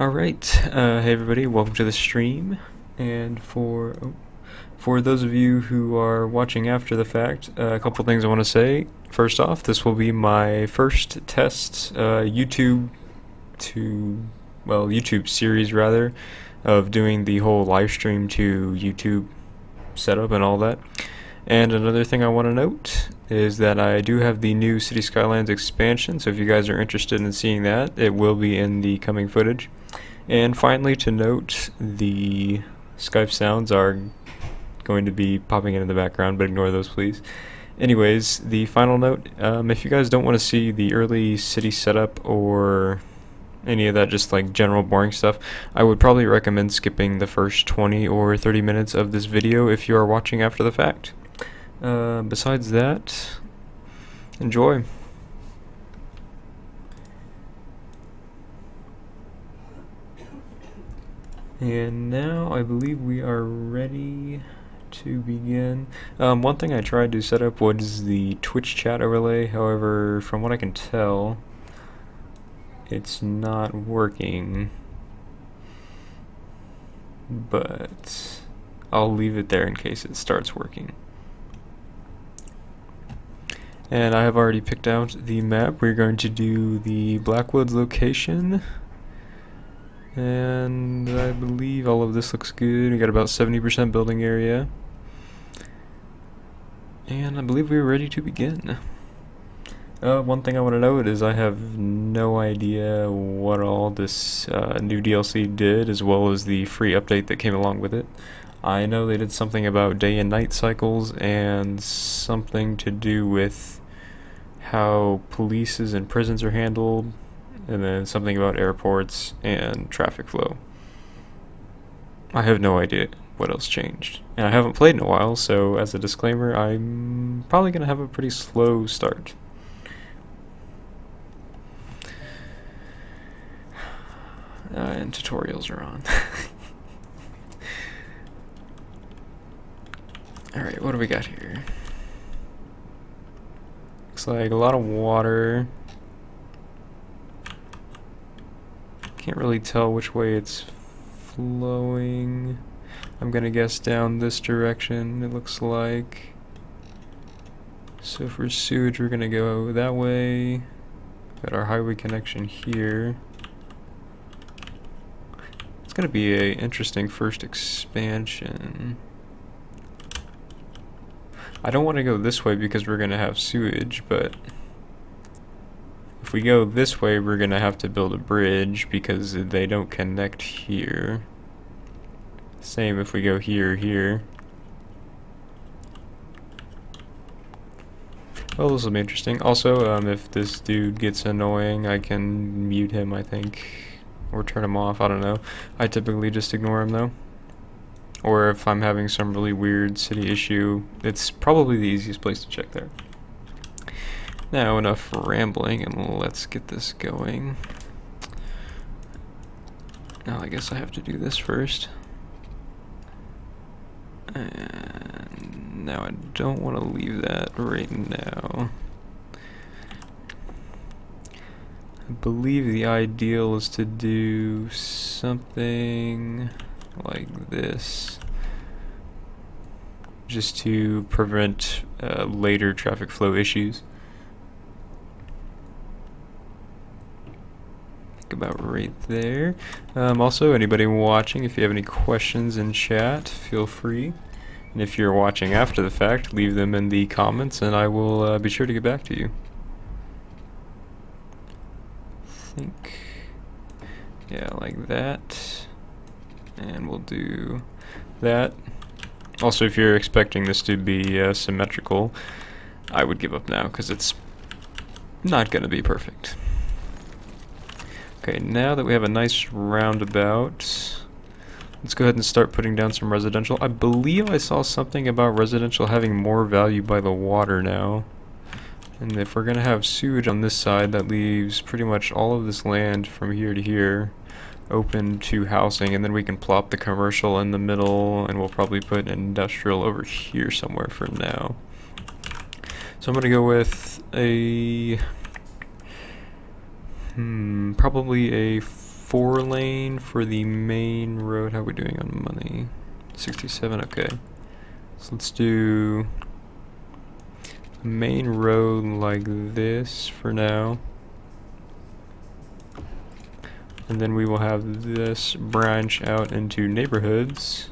Alright, hey everybody, welcome to the stream, and for those of you who are watching after the fact, a couple things I want to say. First off, this will be my first test YouTube series rather, of doing the whole live stream to YouTube setup and all that. And another thing I want to note is that I do have the new City Skylines expansion, so if you guys are interested in seeing that, it will be in the coming footage. And finally, to note, the Skype sounds are going to be popping in the background, but ignore those please. Anyways, the final note, if you guys don't want to see the early city setup or any of that just like general boring stuff, I would probably recommend skipping the first 20 or 30 minutes of this video if you are watching after the fact. Besides that, enjoy. And now I believe we are ready to begin. One thing I tried to set up was the Twitch chat overlay, however, from what I can tell, it's not working. But I'll leave it there in case it starts working. And I have already picked out the map. We're going to do the Blackwoods location. And I believe all of this looks good. We got about 70% building area. And I believe we're ready to begin. One thing I want to note is I have no idea what all this new DLC did, as well as the free update that came along with it. I know they did something about day and night cycles and something to do with how polices and prisons are handled, and then something about airports and traffic flow. I have no idea what else changed. And I haven't played in a while, so as a disclaimer, I'm probably going to have a pretty slow start. And tutorials are on. Alright, what do we got here? Looks like a lot of water. Can't really tell which way it's flowing. I'm gonna guess down this direction, it looks like. So for sewage, we're gonna go that way. Got our highway connection here. It's gonna be an interesting first expansion. I don't want to go this way because we're gonna have sewage, but if we go this way, we're gonna have to build a bridge because they don't connect here. Same if we go here. Well, this will be interesting. Also, if this dude gets annoying, I can mute him, I think, or turn him off. I don't know. I typically just ignore him though. Or if I'm having some really weird city issue, it's probably the easiest place to check there. Now, enough rambling, and let's get this going. Now, I guess I have to do this first. And now I don't want to leave that right now. I believe the ideal is to do something like this, just to prevent later traffic flow issues. About right there. Also, anybody watching, if you have any questions in chat, feel free. And if you're watching after the fact, leave them in the comments and I will be sure to get back to you. Yeah, like that. And we'll do that. Also, if you're expecting this to be symmetrical, I would give up now because it's not going to be perfect. Okay, now that we have a nice roundabout, let's go ahead and start putting down some residential. I believe I saw something about residential having more value by the water now. And if we're going to have sewage on this side, that leaves pretty much all of this land from here to here open to housing, and then we can plop the commercial in the middle, and we'll probably put industrial over here somewhere for now. So I'm going to go with a probably a 4-lane for the main road. How are we doing on money? 67, okay. So let's do a main road like this for now. And then we will have this branch out into neighborhoods,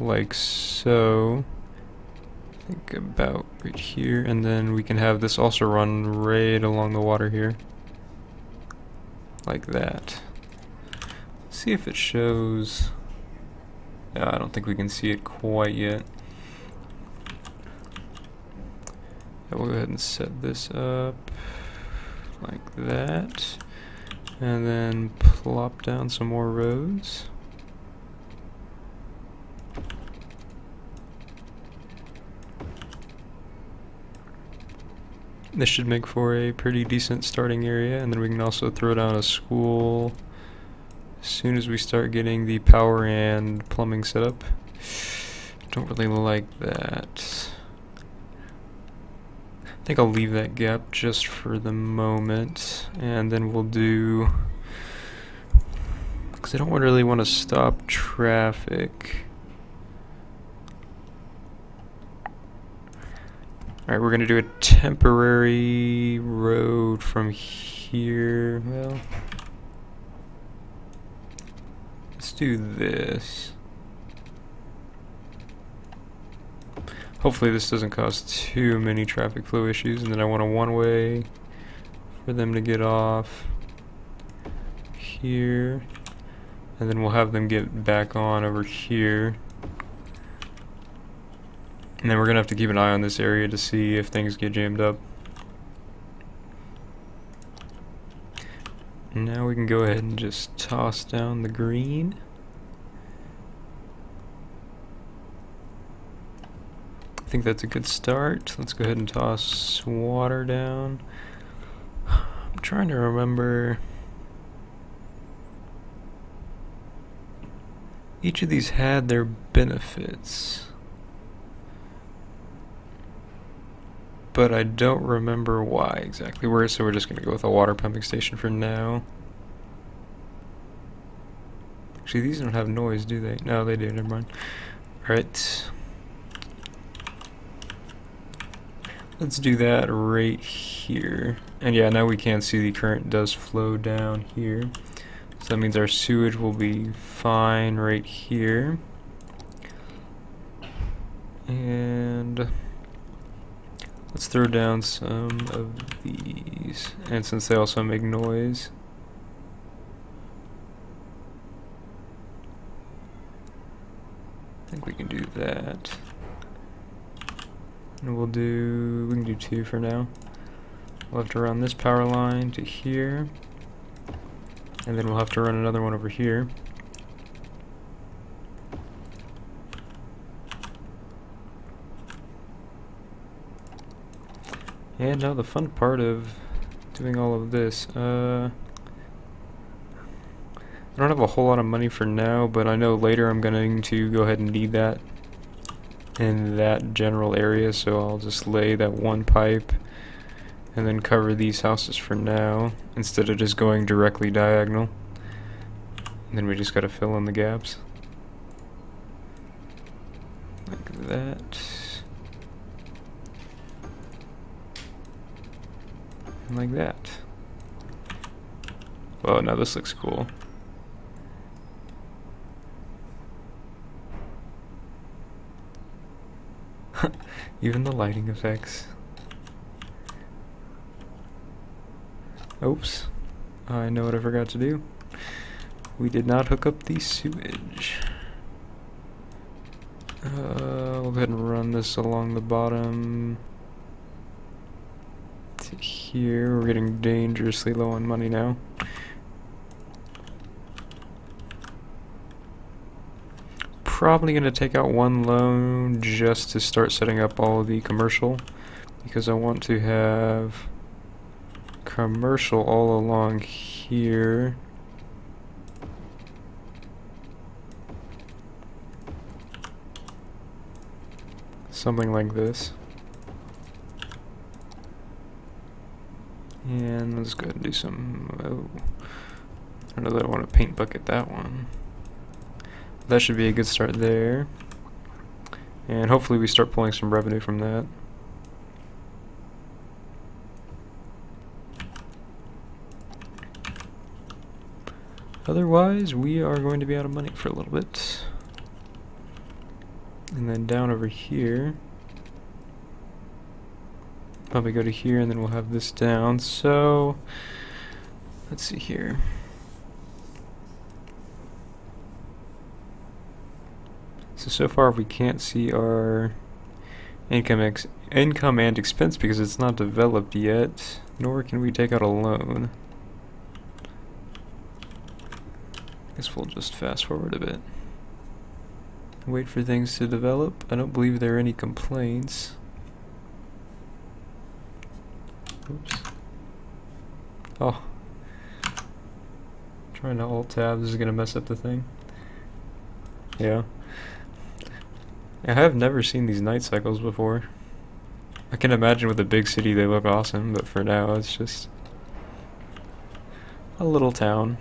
like so. I think about right here, and then we can have this also run right along the water here, like that. Let's see if it shows. Yeah, I don't think we can see it quite yet. Yeah, we'll go ahead and set this up like that. And then plop down some more roads. This should make for a pretty decent starting area, and then we can also throw down a school as soon as we start getting the power and plumbing set up. Don't really like that. I think I'll leave that gap just for the moment, and then we'll do, because I don't really want to stop traffic. Alright, we're going to do a temporary road from here. Well, let's do this. Hopefully this doesn't cause too many traffic flow issues, and then I want a one-way for them to get off here, and then we'll have them get back on over here. And then we're gonna have to keep an eye on this area to see if things get jammed up. Now we can go ahead and just toss down the green. I think that's a good start. Let's go ahead and toss water down. I'm trying to remember. Each of these had their benefits, but I don't remember why exactly. So we're just going to go with a water pumping station for now. Actually, these don't have noise, do they? No, they do. Never mind. Alright. Let's do that right here. And yeah, now we can see the current does flow down here. So that means our sewage will be fine right here. And let's throw down some of these. And since they also make noise, I think we can do that. And we can do 2 for now. We'll have to run this power line to here, and then we'll have to run another one over here. And now the fun part of doing all of this. I don't have a whole lot of money for now, but I know later I'm going to go ahead and need that in that general area, so I'll just lay that one pipe and then cover these houses for now instead of just going directly diagonal. And then we just gotta fill in the gaps like that, and like that. Well, now this looks cool. Even the lighting effects. Oops. I know what I forgot to do. We did not hook up the sewage. We'll go ahead and run this along the bottom to here. We're getting dangerously low on money now. Probably going to take out one loan just to start setting up all of the commercial, because I want to have commercial all along here. Something like this. And let's go ahead and do some I don't know that I want to paint bucket that one. That should be a good start there. And hopefully we start pulling some revenue from that. Otherwise, we are going to be out of money for a little bit. And then down over here, probably go to here, and then we'll have this down. So, let's see here. So far we can't see our income and expense because it's not developed yet, nor can we take out a loan. Guess we'll just fast forward a bit. Wait for things to develop. I don't believe there are any complaints. Oops. Oh. Trying to alt tab, this is gonna mess up the thing. Yeah. I have never seen these night cycles before. I can imagine with a big city they look awesome, but for now it's just a little town.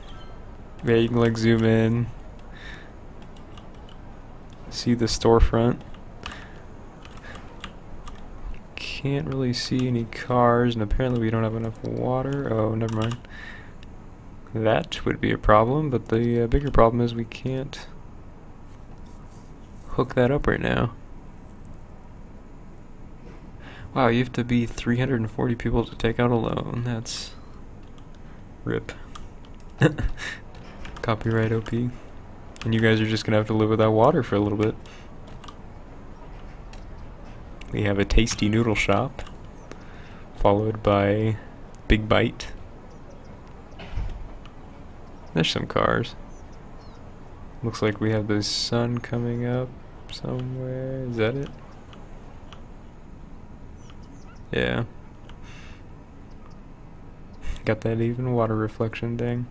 Yeah, you can like zoom in, see the storefront. Can't really see any cars, and apparently we don't have enough water. Oh, never mind. That would be a problem, but the bigger problem is we can't hook that up right now. Wow, you have to be 340 people to take out a loan. That's rip. Copyright OP. And you guys are just gonna have to live without water for a little bit. We have a tasty noodle shop, followed by Big Bite. There's some cars. Looks like we have the sun coming up somewhere. Is that it? Yeah. Got that even water reflection, dang.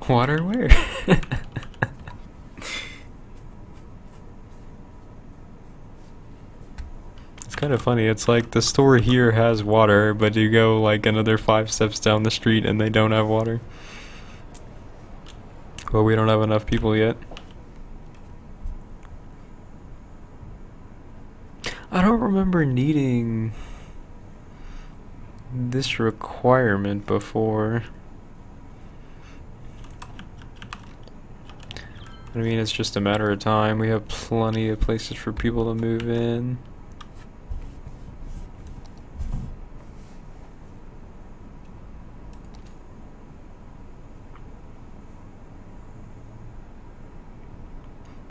Water where? It's kind of funny. It's like the store here has water, but you go like another 5 steps down the street and they don't have water. Well, we don't have enough people yet. I don't remember needing this requirement before. I mean, it's just a matter of time. We have plenty of places for people to move in.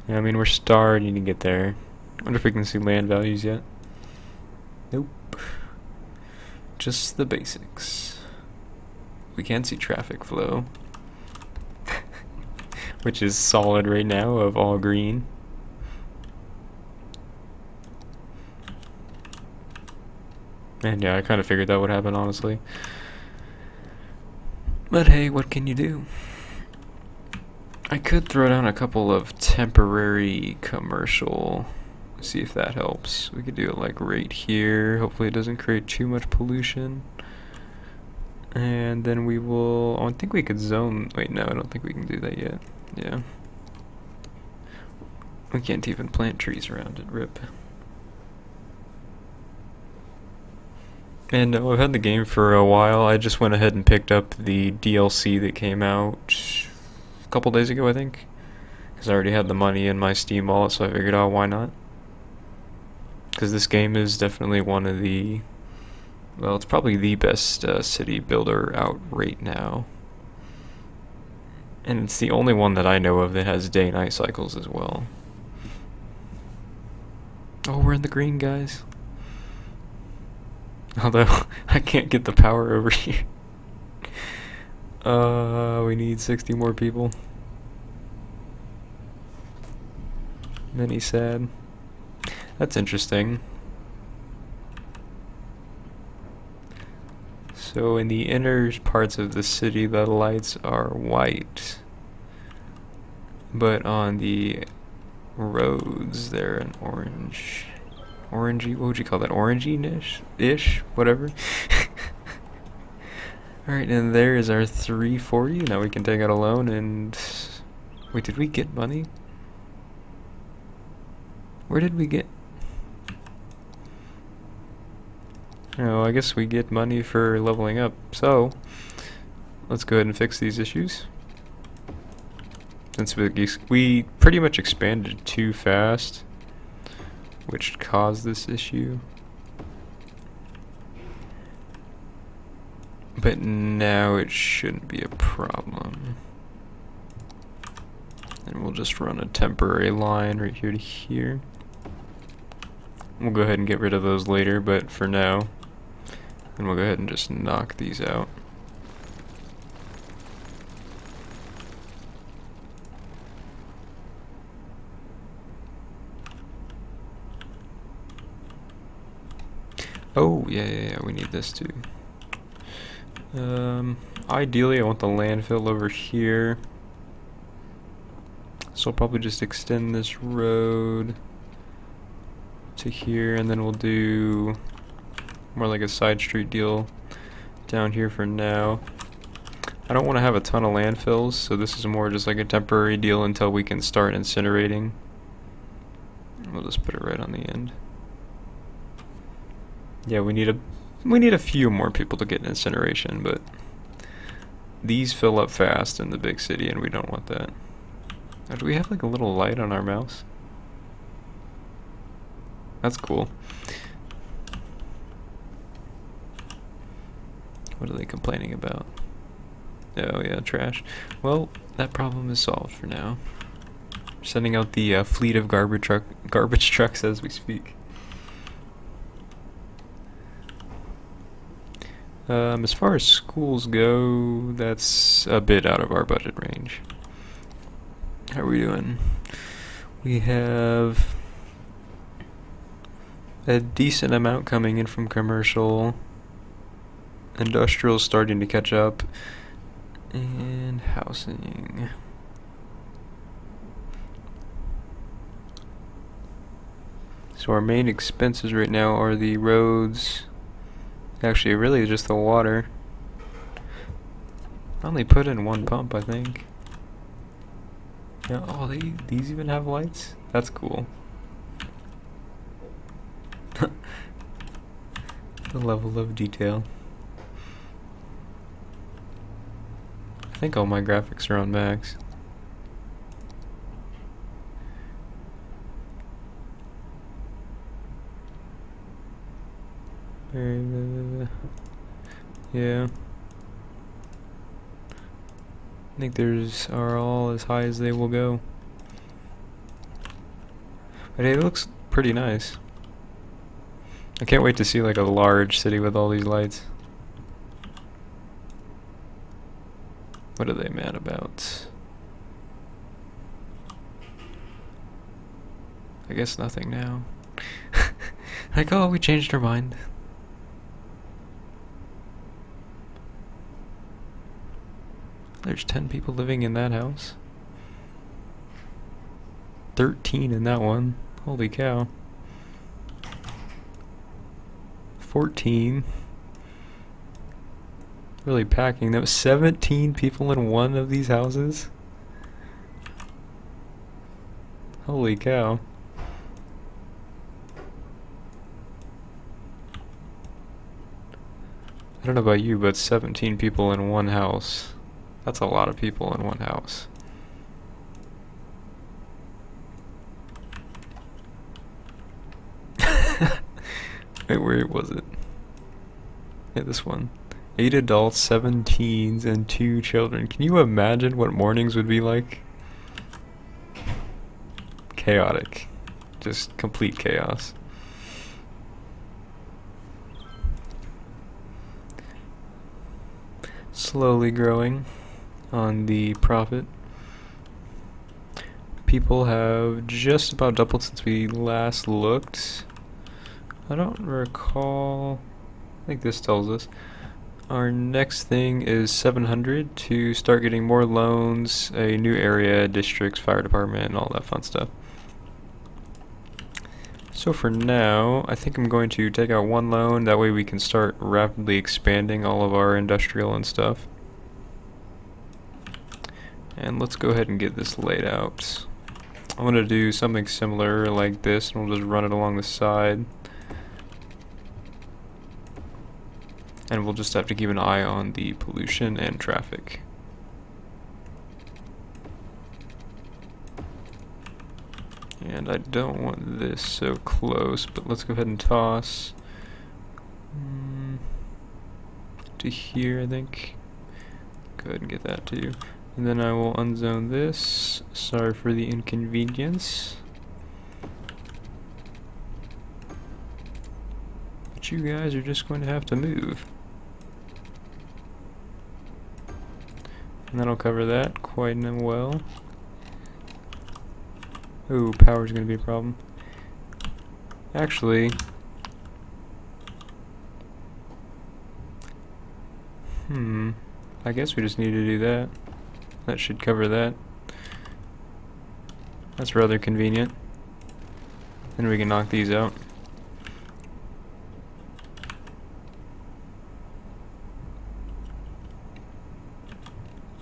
Yeah, I mean, we're starting to get there. I wonder if we can see land values yet. Nope. Just the basics. We can see traffic flow, which is solid right now of all green. And yeah, I kind of figured that would happen, honestly. But hey, what can you do? I could throw down a couple of temporary commercial, see if that helps. We could do it like right here. Hopefully it doesn't create too much pollution. And then we will, oh, I think we could zone, wait, no, I don't think we can do that yet. Yeah. We can't even plant trees around it, rip. And I've had the game for a while. I just went ahead and picked up the DLC that came out a couple days ago, I think. Because I already had the money in my Steam wallet, so I figured, oh, why not? Because this game is definitely one of the, well, it's probably the best city builder out right now. And it's the only one that I know of that has day-night cycles as well. Oh, we're in the green, guys. Although, I can't get the power over here. We need 60 more people. Many sad. That's interesting. So in the inner parts of the city, the lights are white. But on the roads, they're an orange. orangey, what would you call that? Orangey-ish? Whatever. Alright, and there is our 340. Now we can take out a loan and... Wait, did we get money? Where did we get... Oh, I guess we get money for leveling up. So, let's go ahead and fix these issues. Since we pretty much expanded too fast, which caused this issue. But now it shouldn't be a problem. And we'll just run a temporary line right here to here. We'll go ahead and get rid of those later, but for now, and we'll go ahead and just knock these out. Oh, yeah, we need this too. Ideally, I want the landfill over here. So I'll probably just extend this road to here, and then we'll do more like a side street deal down here for now. I don't want to have a ton of landfills, so this is more just like a temporary deal until we can start incinerating. We'll just put it right on the end. Yeah, we need a few more people to get incineration, but these fill up fast in the big city, and we don't want that. Oh, do we have like a little light on our mouse? That's cool. What are they complaining about? Oh yeah, trash. Well, that problem is solved for now. Sending out the fleet of garbage trucks as we speak. As far as schools go, that's a bit out of our budget range. How are we doing? We have a decent amount coming in from commercial. Industrial starting to catch up. And housing. So our main expenses right now are the roads. Actually, really just the water. I only put in one pump, I think. Yeah, oh, these even have lights? That's cool. The level of detail. I think all my graphics are on max. Yeah. I think theirs are all as high as they will go. But it looks pretty nice. I can't wait to see like a large city with all these lights. What are they mad about? I guess nothing now. Like, oh, we changed our mind. There's 10 people living in that house. 13 in that one. Holy cow. 14. Really packing. That was 17 people in one of these houses. Holy cow. I don't know about you, but 17 people in one house. That's a lot of people in one house. Wait, where was it? Yeah, this one. 8 adults, 7 teens, and 2 children. Can you imagine what mornings would be like? Chaotic. Just complete chaos. Slowly growing on the profit. People have just about doubled since we last looked. I don't recall. I think this tells us. Our next thing is 700 to start getting more loans, a new area, districts, fire department, and all that fun stuff. So for now, I think I'm going to take out one loan, that way we can start rapidly expanding all of our industrial and stuff. And let's go ahead and get this laid out. I'm going to do something similar like this, and we'll just run it along the side. And we'll just have to keep an eye on the pollution and traffic. And I don't want this so close, but let's go ahead and toss to here, I think. Go ahead and get that too. And then I will unzone this. Sorry for the inconvenience. But you guys are just going to have to move. And that'll cover that quite well. Ooh, power's gonna be a problem. Actually, I guess we just need to do that. That should cover that. That's rather convenient. Then we can knock these out.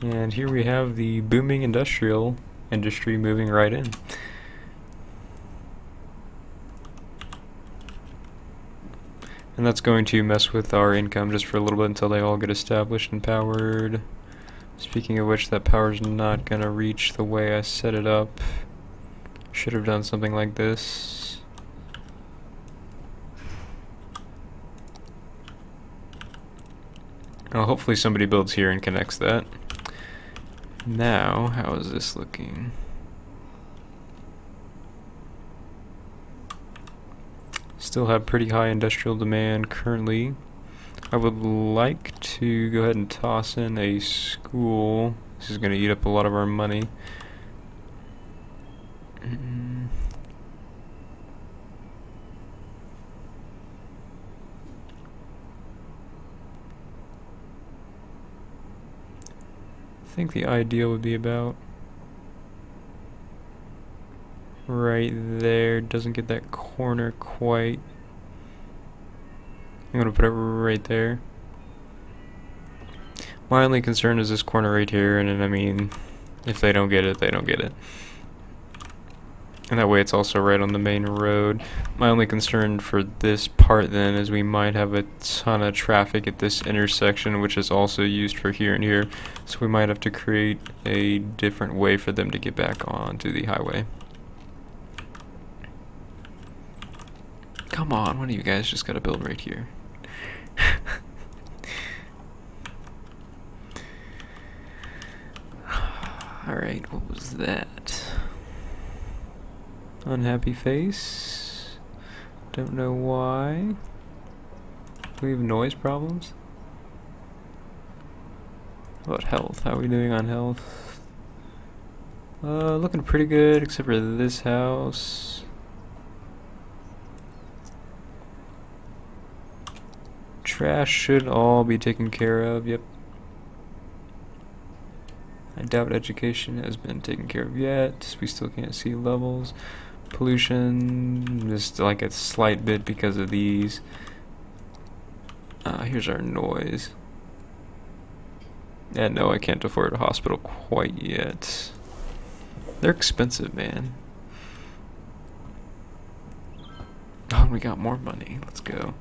And here we have the booming industrial industry moving right in. And that's going to mess with our income just for a little bit until they all get established and powered. Speaking of which, that power's not gonna reach the way I set it up. Should have done something like this. Well, hopefully somebody builds here and connects that. Now, how is this looking? Still have pretty high industrial demand currently. I would like to go ahead and toss in a school. This is going to eat up a lot of our money. I think the ideal would be about right there. Doesn't get that corner quite. I'm gonna put it right there. My only concern is this corner right here, and then, I mean, if they don't get it, they don't get it. And that way it's also right on the main road. My only concern for this part then is we might have a ton of traffic at this intersection, which is also used for here and here. So we might have to create a different way for them to get back onto the highway. Come on, one of you guys just gotta build right here. Alright, what was that? Unhappy face. Don't know why. Do we have noise problems? How about health? How are we doing on health? Looking pretty good, except for this house. Trash should all be taken care of, yep. I doubt education has been taken care of yet. We still can't see levels. Pollution, just like a slight bit because of these. Here's our noise. And no, I can't afford a hospital quite yet. They're expensive, man. Oh, we got more money. Let's go.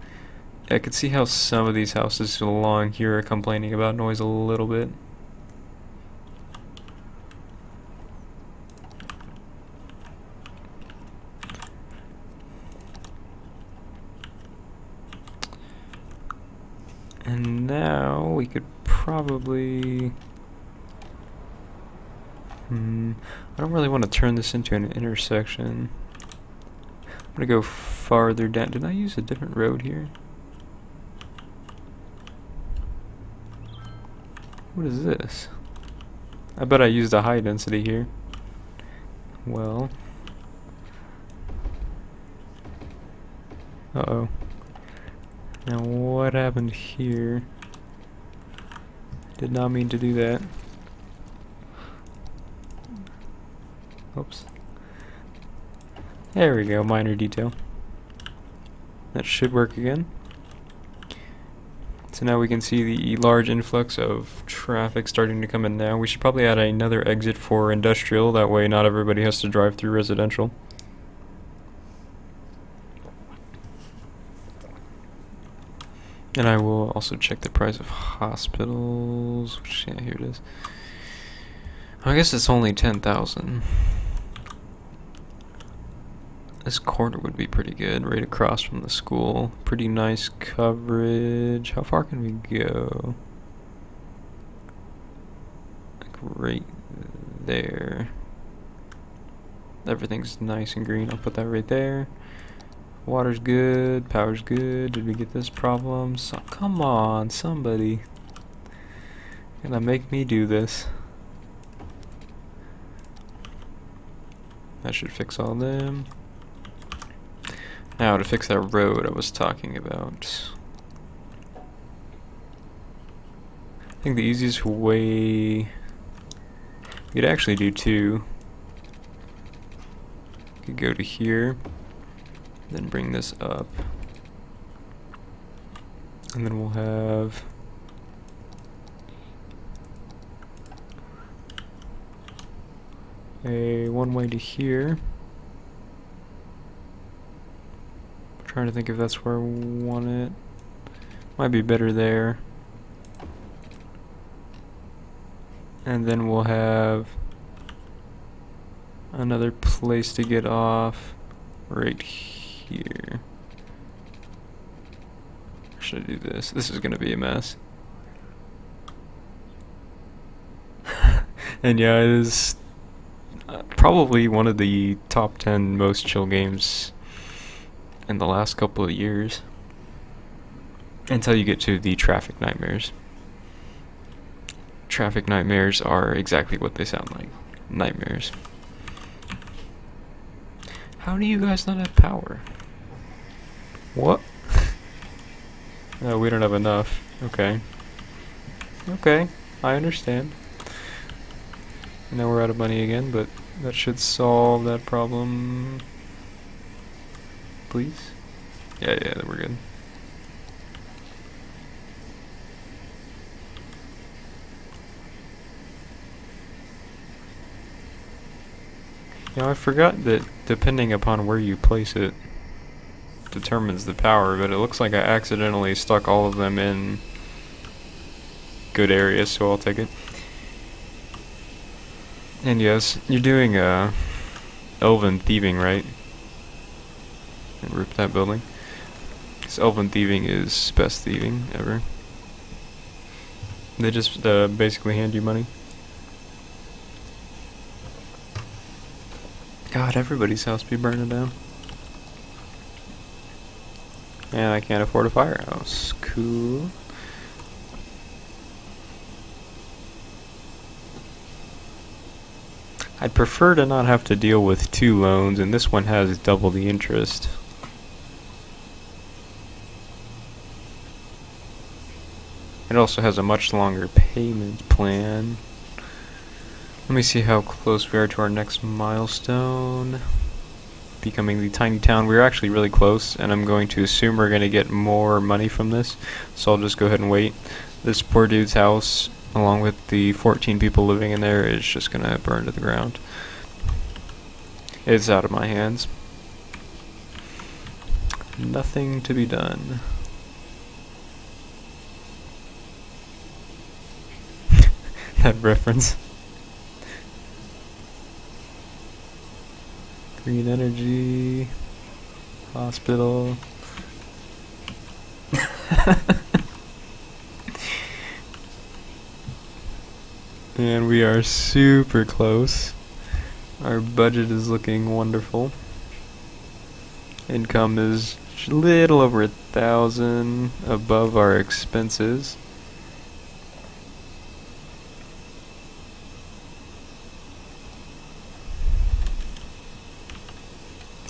I could see how some of these houses along here are complaining about noise a little bit. And now we could probably... I don't really want to turn this into an intersection. I'm gonna go farther down. Did I use a different road here? What is this? I bet I used a high density here. Well. Uh-oh. Now what happened here? Did not mean to do that. Oops. There we go, minor detail. That should work again. So now we can see the large influx of traffic starting to come in now. We should probably add another exit for industrial, that way not everybody has to drive through residential. And I will also check the price of hospitals, which, yeah, here it is. I guess it's only 10,000. This corner would be pretty good, right across from the school. Pretty nice coverage. How far can we go? Like right there. Everything's nice and green. I'll put that right there. Water's good, power's good. Did we get this problem? So, come on, somebody. Gonna make me do this. That should fix all them. Now to fix that road I was talking about. I think the easiest way we could actually do two. You could go to here, then bring this up, and then we'll have a one-way to here. Trying to think if that's where I want it. Might be better there. And then we'll have another place to get off right here. Should I do this? This is gonna be a mess. And yeah, it is probably one of the top 10 most chill games in the last couple of years, until you get to the traffic nightmares. Traffic nightmares are exactly what they sound like. Nightmares. How do you guys not have power? What? No, we don't have enough. Okay. Okay, I understand. Now we're out of money again, but that should solve that problem. Please? Yeah, we're good. You know, I forgot that depending upon where you place it determines the power, but it looks like I accidentally stuck all of them in good areas, so I'll take it. And yes, you're doing elven thieving, right? And rip that building. Because elven thieving is best thieving ever. They just basically hand you money. God, everybody's house be burning down. And I can't afford a firehouse. Cool. I'd prefer to not have to deal with 2 loans, and this one has double the interest. It also has a much longer payment plan. Let me see how close we are to our next milestone. Becoming the tiny town. We're actually really close, and I'm going to assume we're going to get more money from this, so I'll just go ahead and wait. This poor dude's house, along with the 14 people living in there, is just going to burn to the ground. It's out of my hands. Nothing to be done. That reference. Green energy. Hospital. And we are super close. Our budget is looking wonderful. Income is a little over 1,000 above our expenses.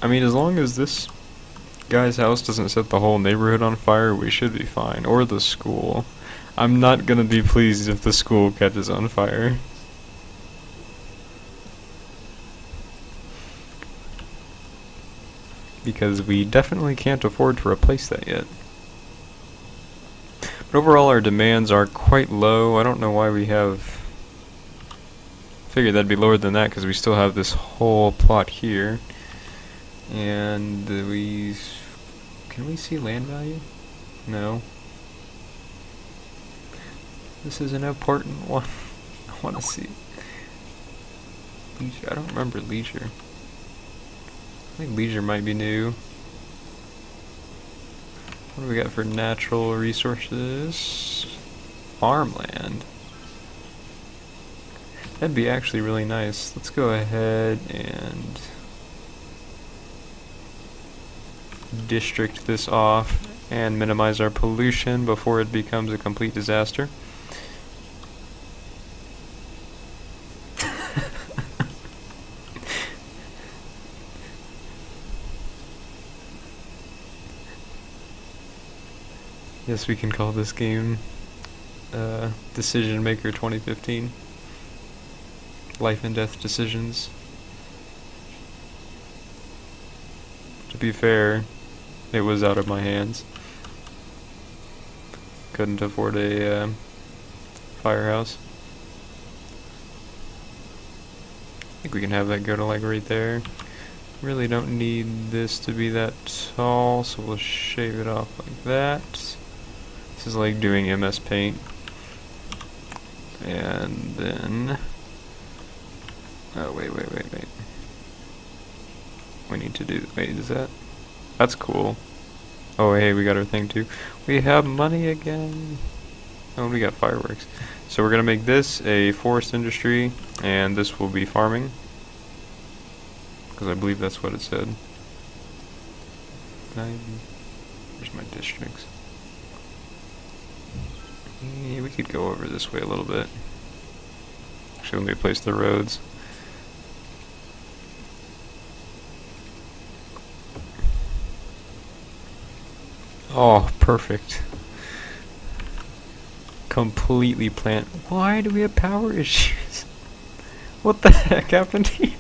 I mean, as long as this guy's house doesn't set the whole neighborhood on fire, we should be fine. Or the school. I'm not gonna be pleased if the school catches on fire. because we definitely can't afford to replace that yet. But overall our demands are quite low. I don't know why we have... Figured that'd be lower than that because we still have this whole plot here. And we... Can we see land value? No. This is an important one. I want to see. Leisure. I don't remember leisure. I think leisure might be new. What do we got for natural resources? Farmland. That'd be actually really nice. Let's go ahead and district this off and minimize our pollution before it becomes a complete disaster. Yes, we can call this game Decision Maker 2015. Life and death decisions. To be fair, it was out of my hands. Couldn't afford a firehouse. I think we can have that go to like right there. Really don't need this to be that tall, so we'll shave it off like that. This is like doing MS Paint. And then... Oh, wait. We need to do... Wait, is that... That's cool. Oh, hey, we got our thing too. We have money again. Oh, we got fireworks. So we're gonna make this a forest industry, and this will be farming. Because I believe that's what it said. Where's my districts? Yeah, we could go over this way a little bit. Actually, let me place the roads. Oh, perfect. Completely plant. Why do we have power issues? What the heck happened here?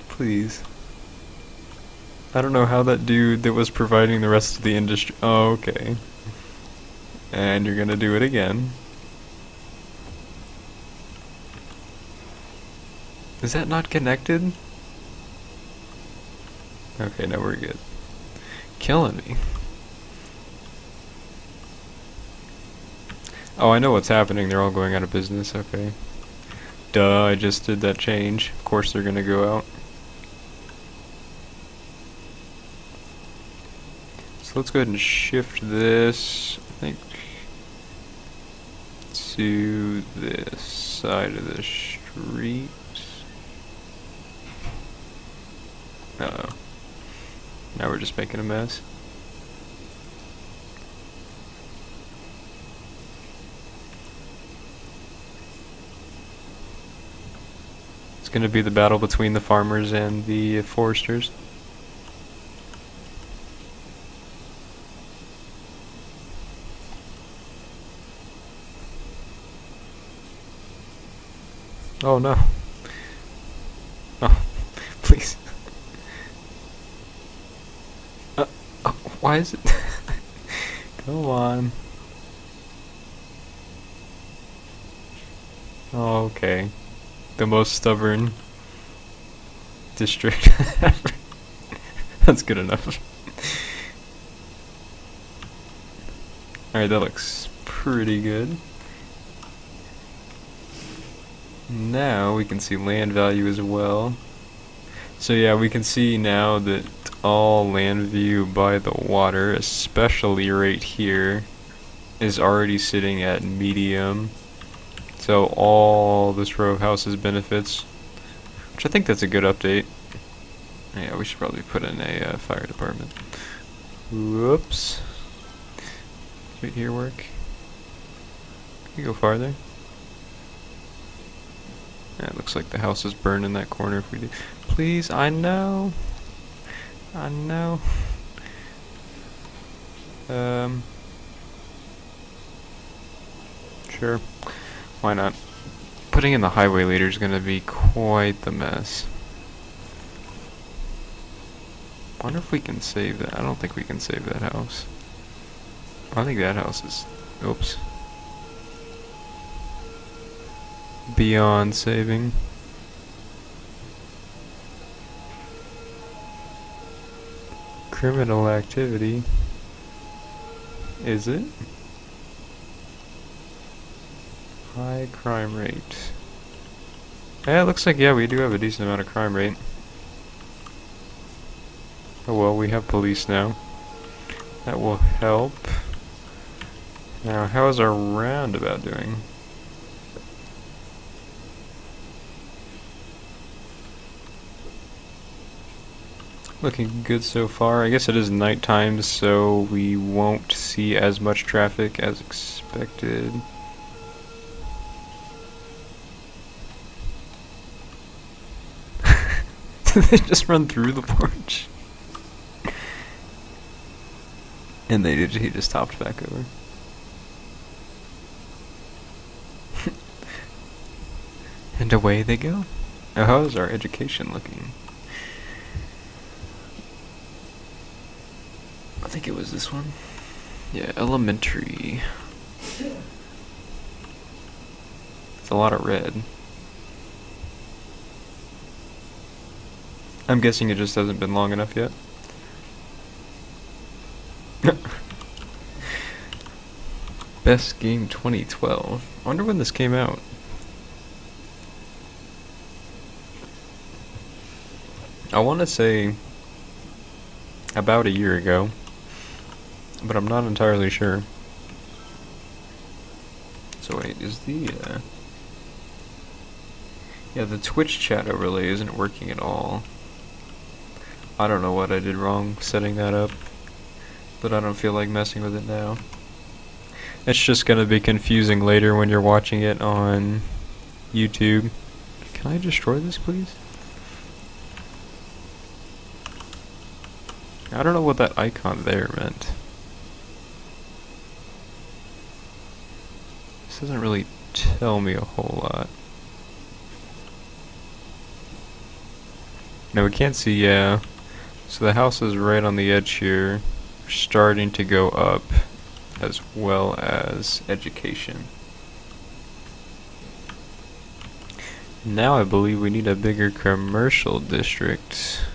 Please. I don't know how that dude that was providing the rest of the industry... Oh, okay. And you're gonna do it again. Is that not connected? Okay, now we're good. Killing me. Oh, I know what's happening. They're all going out of business. Okay. Duh, I just did that change. Of course they're gonna go out. So let's go ahead and shift this, I think, to this side of the street. Uh-oh. Now we're just making a mess. It's gonna be the battle between the farmers and the foresters. Oh no. Oh, please. Oh, why is it? Come on. Oh, okay. The most stubborn district ever. That's good enough. Alright, that looks pretty good. Now we can see land value as well. So yeah, we can see now that all land view by the water, especially right here, is already sitting at medium. So all this row of houses benefits, which I think that's a good update. Yeah, we should probably put in a fire department. Whoops. Right here work. Can you go farther? Yeah, it looks like the house is burned in that corner if we do. Please, I know. I know. Sure. Why not? Putting in the highway leader is going to be quite the mess. wonder if we can save that. I don't think we can save that house. I think that house is, oops, beyond saving. Criminal activity. Is it? High crime rate. Yeah, it looks like, yeah, we do have a decent amount of crime rate. Oh well, we have police now. That will help. Now, how is our roundabout doing? Looking good so far. I guess it is nighttime, so we won't see as much traffic as expected. Did they just run through the porch? And he just topped back over. And away they go. Now, how is our education looking? I think it was this one. Yeah, elementary. It's a lot of red. I'm guessing it just hasn't been long enough yet. Best game 2012. I wonder when this came out. I want to say about a year ago, but I'm not entirely sure. So wait, is the yeah, the Twitch chat overlay isn't working at all. I don't know what I did wrong setting that up, but I don't feel like messing with it now. It's just gonna be confusing later when you're watching it on YouTube. Can I destroy this, please? I don't know what that icon there meant. This doesn't really tell me a whole lot. No, we can't see, yeah. So the house is right on the edge here, starting to go up, as well as education. Now I believe we need a bigger commercial district.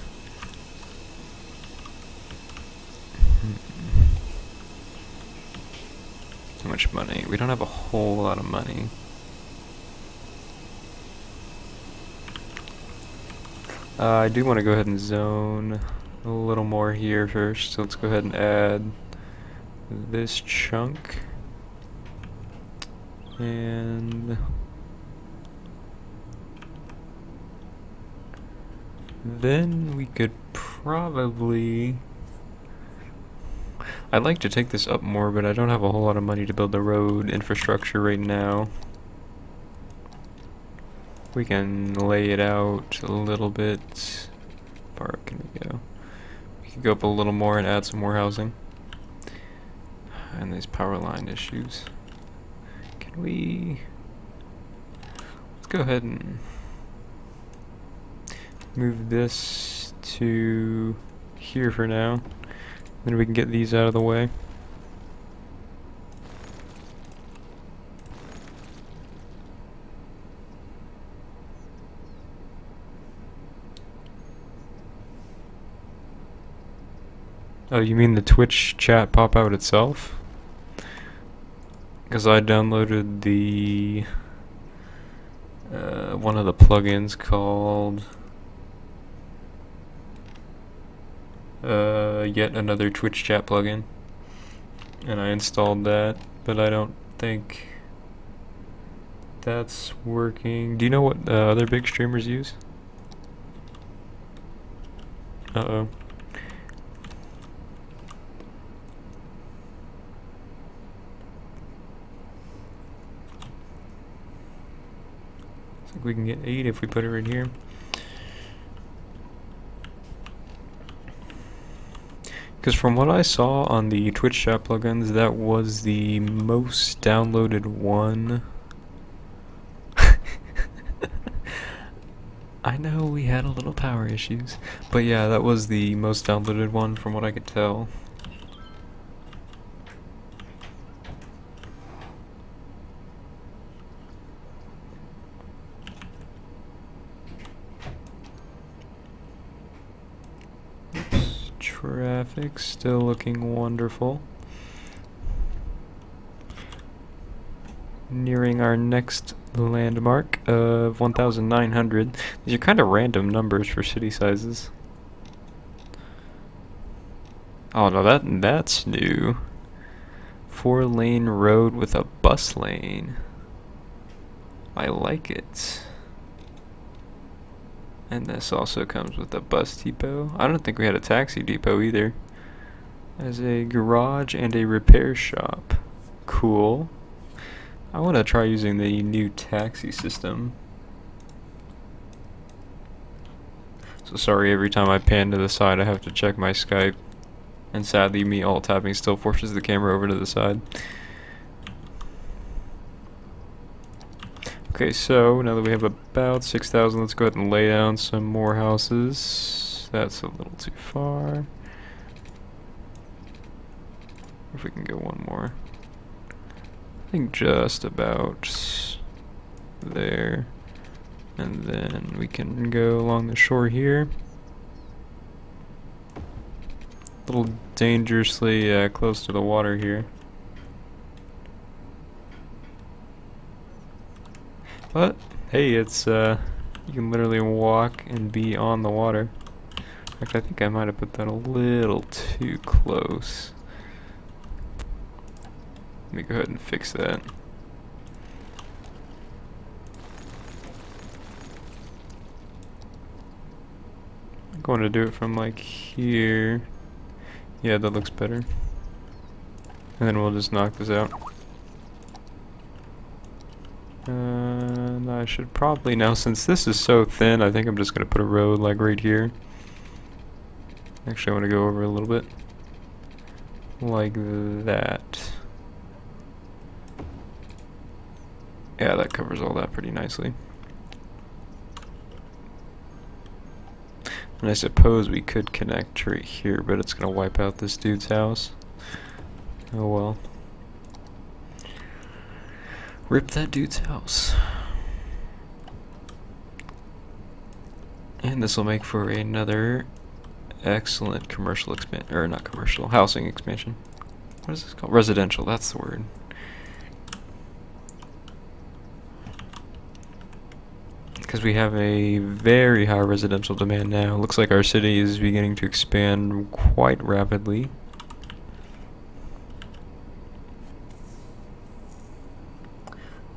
Too much money. We don't have a whole lot of money. I do want to go ahead and zone a little more here first, so let's go ahead and add this chunk. And then we could probably... I'd like to take this up more, but I don't have a whole lot of money to build the road infrastructure right now. We can lay it out a little bit. How far up can we go? We could go up a little more and add some more housing. And these power line issues. Can we... Let's go ahead and move this to here for now. Then we can get these out of the way. Oh, you mean the Twitch chat pop out itself? Because I downloaded the one of the plugins called yet another Twitch chat plugin, and I installed that, but I don't think that's working. Do you know what other big streamers use? Uh-oh. Looks like we can get 8 if we put it right here. Because from what I saw on the Twitch chat plugins, that was the most downloaded one. I know we had a little power issues, but yeah, that was the most downloaded one from what I could tell. Oops. Traffic still looking wonderful. Nearing our next landmark of 1,900. These are kind of random numbers for city sizes. Oh no, that's new. 4-lane road with a bus lane. I like it. And this also comes with a bus depot. I don't think we had a taxi depot either. As a garage and a repair shop. Cool. I want to try using the new taxi system. So sorry, every time I pan to the side I have to check my Skype. And sadly, me alt tapping still forces the camera over to the side. Okay, so now that we have about 6,000, let's go ahead and lay down some more houses. That's a little too far. If we can get one more. I think just about there. And then we can go along the shore here. A little dangerously close to the water here. But hey, it's you can literally walk and be on the water. In fact, I think I might have put that a little too close. Let me go ahead and fix that. I'm going to do it from like here. Yeah, that looks better. And then we'll just knock this out. And I should probably now, since this is so thin, I think I'm just going to put a road like right here. Actually, I want to go over a little bit. Like that. Yeah, that covers all that pretty nicely. And I suppose we could connect right here, but it's going to wipe out this dude's house. Oh well. Rip that dude's house. And this will make for another excellent commercial expansion, or not commercial, housing expansion. What is this called? Residential, that's the word. Because we have a very high residential demand now. Looks like our city is beginning to expand quite rapidly.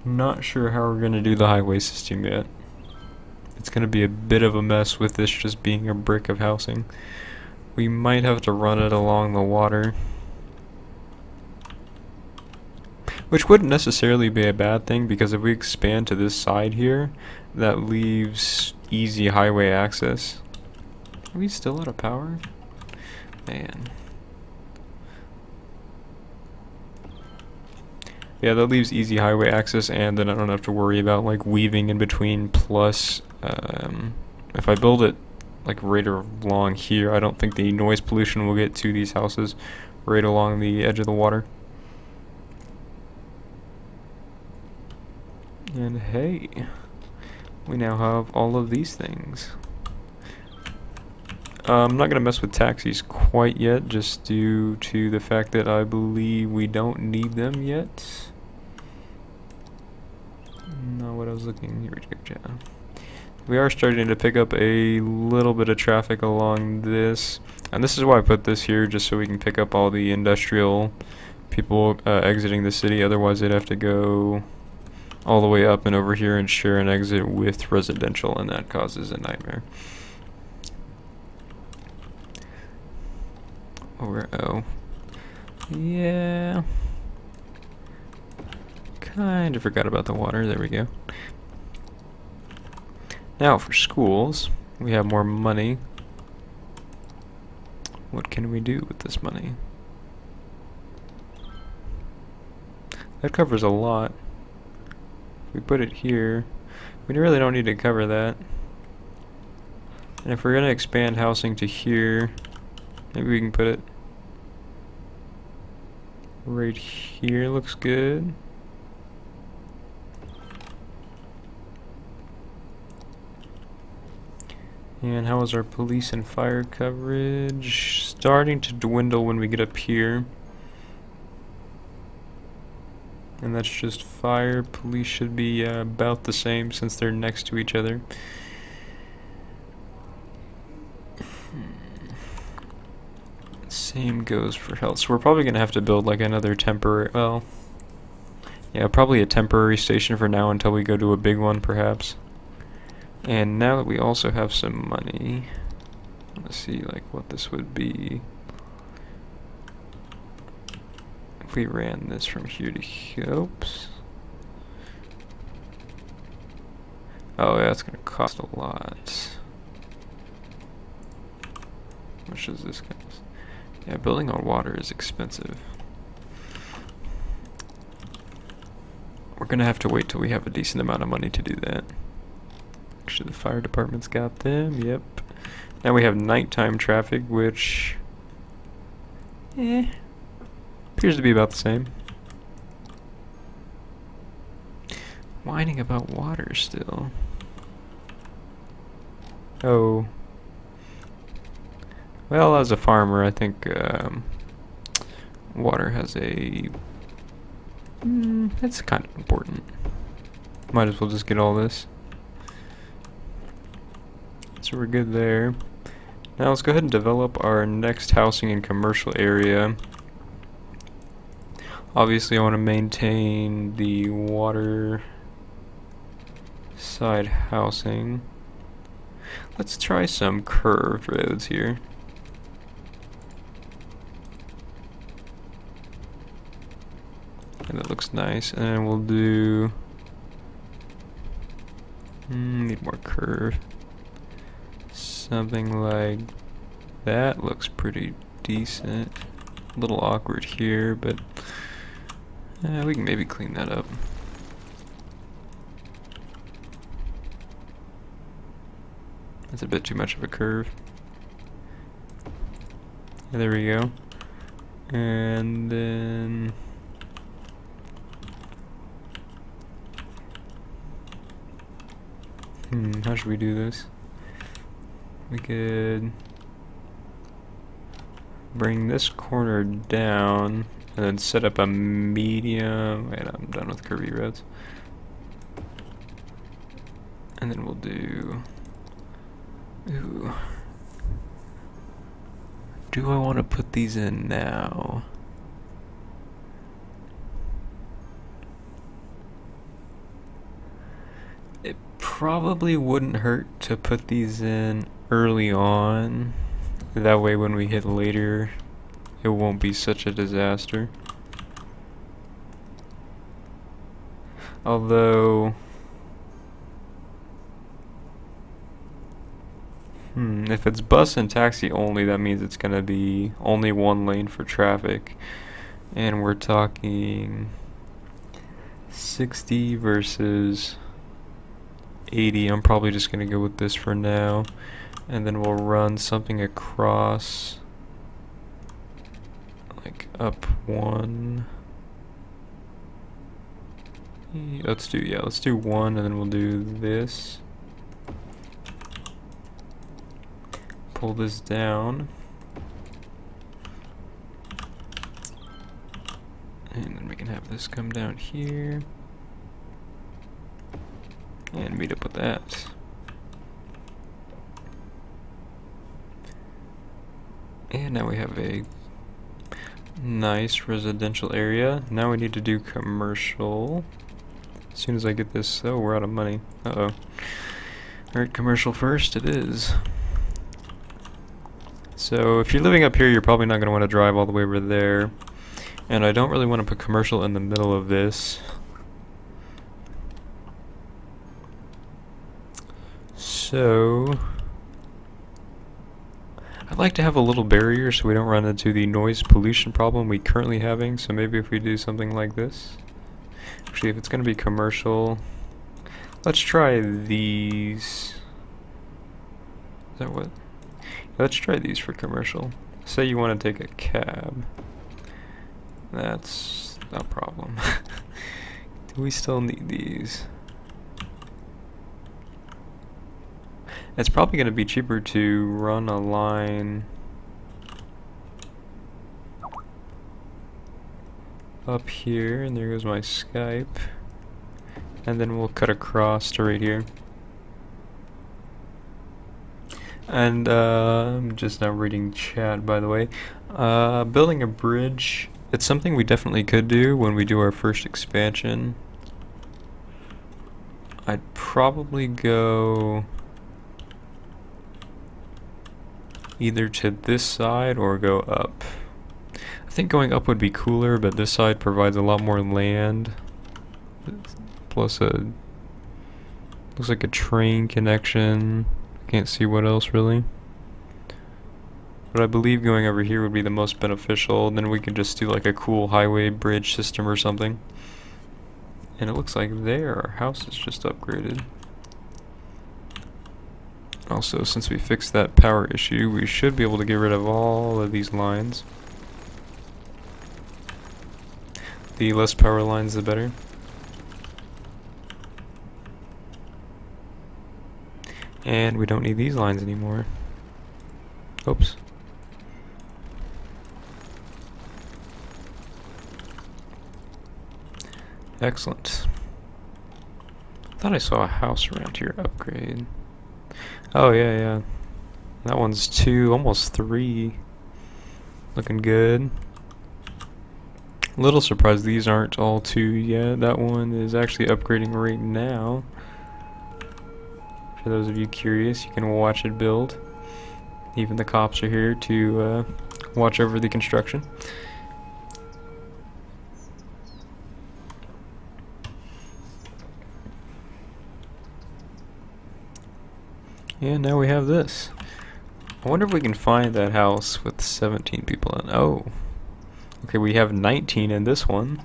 Not sure how we're going to do the highway system yet. It's going to be a bit of a mess with this just being a brick of housing. We might have to run it along the water. Which wouldn't necessarily be a bad thing, because if we expand to this side here, that leaves easy highway access. Are we still out of power? Man. Yeah, that leaves easy highway access, and then I don't have to worry about like weaving in between. Plus, if I build it like right along here, I don't think the noise pollution will get to these houses right along the edge of the water. And hey, we now have all of these things. I'm not going to mess with taxis quite yet, just due to the fact that I believe we don't need them yet. No, what I was looking here. Yeah. We are starting to pick up a little bit of traffic along this, and this is why I put this here, just so we can pick up all the industrial people exiting the city. Otherwise, they'd have to go all the way up and over here and share an exit with residential, and that causes a nightmare. Oh, yeah. Kind of forgot about the water. There we go. Now for schools, we have more money. What can we do with this money? That covers a lot. If we put it here, we really don't need to cover that. And if we're gonna expand housing to here, maybe we can put it right here. Looks good. And how is our police and fire coverage? Starting to dwindle when we get up here. And that's just fire. Police should be about the same since they're next to each other. Same goes for health. So we're probably going to have to build like another temporary, well, yeah, probably a temporary station for now until we go to a big one perhaps. And now that we also have some money, let's see like what this would be if we ran this from here to here. Oops. Oh yeah, it's gonna cost a lot. How much does this cost? Yeah, building on water is expensive. We're gonna have to wait till we have a decent amount of money to do that. Actually, the fire department's got them, yep. Now we have nighttime traffic, which appears to be about the same. Whining about water still. Oh. Well, as a farmer, I think water has a... it's kind of important. Might as well just get all this. So we're good there. Now let's go ahead and develop our next housing and commercial area. Obviously I want to maintain the water side housing. Let's try some curved roads here. And that looks nice. And we'll do... need more curve. Something like that looks pretty decent. A little awkward here, but we can maybe clean that up. That's a bit too much of a curve. There we go. And then how should we do this? We could bring this corner down and then set up a medium. Wait, I'm done with curvy roads. And then we'll do... Ooh. Do I want to put these in now? It probably wouldn't hurt to put these in early on. That way when we hit later, it won't be such a disaster. Although... if it's bus and taxi only, that means it's gonna be only one lane for traffic. And we're talking 60 versus 80. I'm probably just gonna go with this for now. And then we'll run something across, like up one. Let's do one, and then we'll do this. Pull this down. And then we can have this come down here. And meet up with that. And now we have a nice residential area. Now we need to do commercial. As soon as I get this, oh, we're out of money. Uh-oh. Alright, commercial first, it is. So if you're living up here, you're probably not going to want to drive all the way over there. And I don't really want to put commercial in the middle of this. So I'd like to have a little barrier so we don't run into the noise pollution problem we currently having. So maybe if we do something like this. Actually, if it's going to be commercial, let's try these. that what? Let's try these for commercial. Say you want to take a cab. That's a problem. Do we still need these? It's probably going to be cheaper to run a line up here, and there goes my Skype, and then we'll cut across to right here. And I'm just now reading chat, by the way. Building a bridge, it's something we definitely could do when we do our first expansion. I'd probably go either to this side or go up. I think going up would be cooler, but this side provides a lot more land. Plus looks like a train connection. Can't see what else really. But I believe going over here would be the most beneficial. Then we could just do like a cool highway bridge system or something. And it looks like there, our house is just upgraded. Also, since we fixed that power issue, we should be able to get rid of all of these lines. The less power lines, the better. And we don't need these lines anymore. Oops. Excellent. Thought I saw a house around here upgrade. Oh yeah, yeah. That one's 2, almost 3. Looking good. A little surprised these aren't all 2 yet. That one is actually upgrading right now. For those of you curious, you can watch it build. Even the cops are here to watch over the construction. And now we have this. I wonder if we can find that house with 17 people in. Oh. Okay, we have 19 in this one.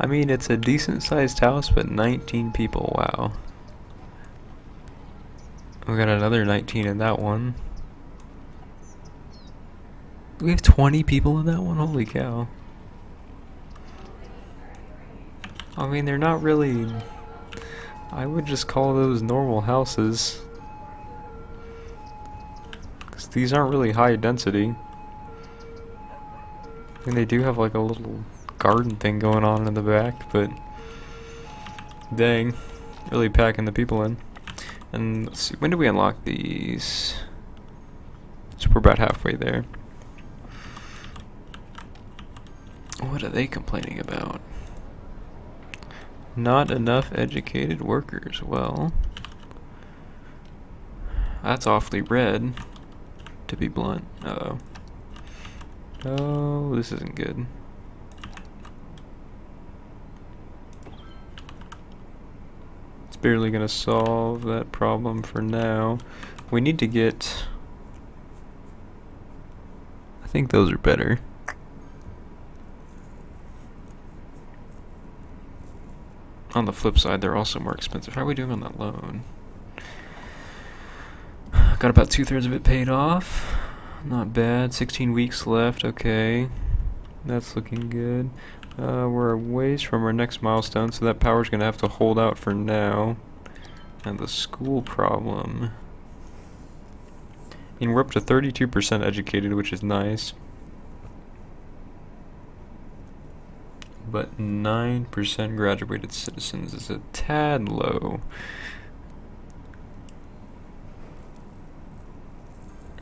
I mean, it's a decent sized house, but 19 people, wow. We got another 19 in that one. We have 20 people in that one? Holy cow. I mean, they're not really... I would just call those normal houses. Because these aren't really high density. I mean, they do have like a little garden thing going on in the back, but... Dang. Really packing the people in. And let's see, when do we unlock these? So we're about halfway there. What are they complaining about? Not enough educated workers. Well, that's awfully red, to be blunt. Uh-oh. Oh, this isn't good. Barely gonna solve that problem for now. We need to get... I think those are better. On the flip side, they're also more expensive. How are we doing on that loan? Got about 2/3 of it paid off. Not bad. 16 weeks left. Okay. That's looking good. We're a ways from our next milestone, so that power's gonna have to hold out for now. And the school problem. And we're up to 32% educated, which is nice. But 9% graduated citizens is a tad low.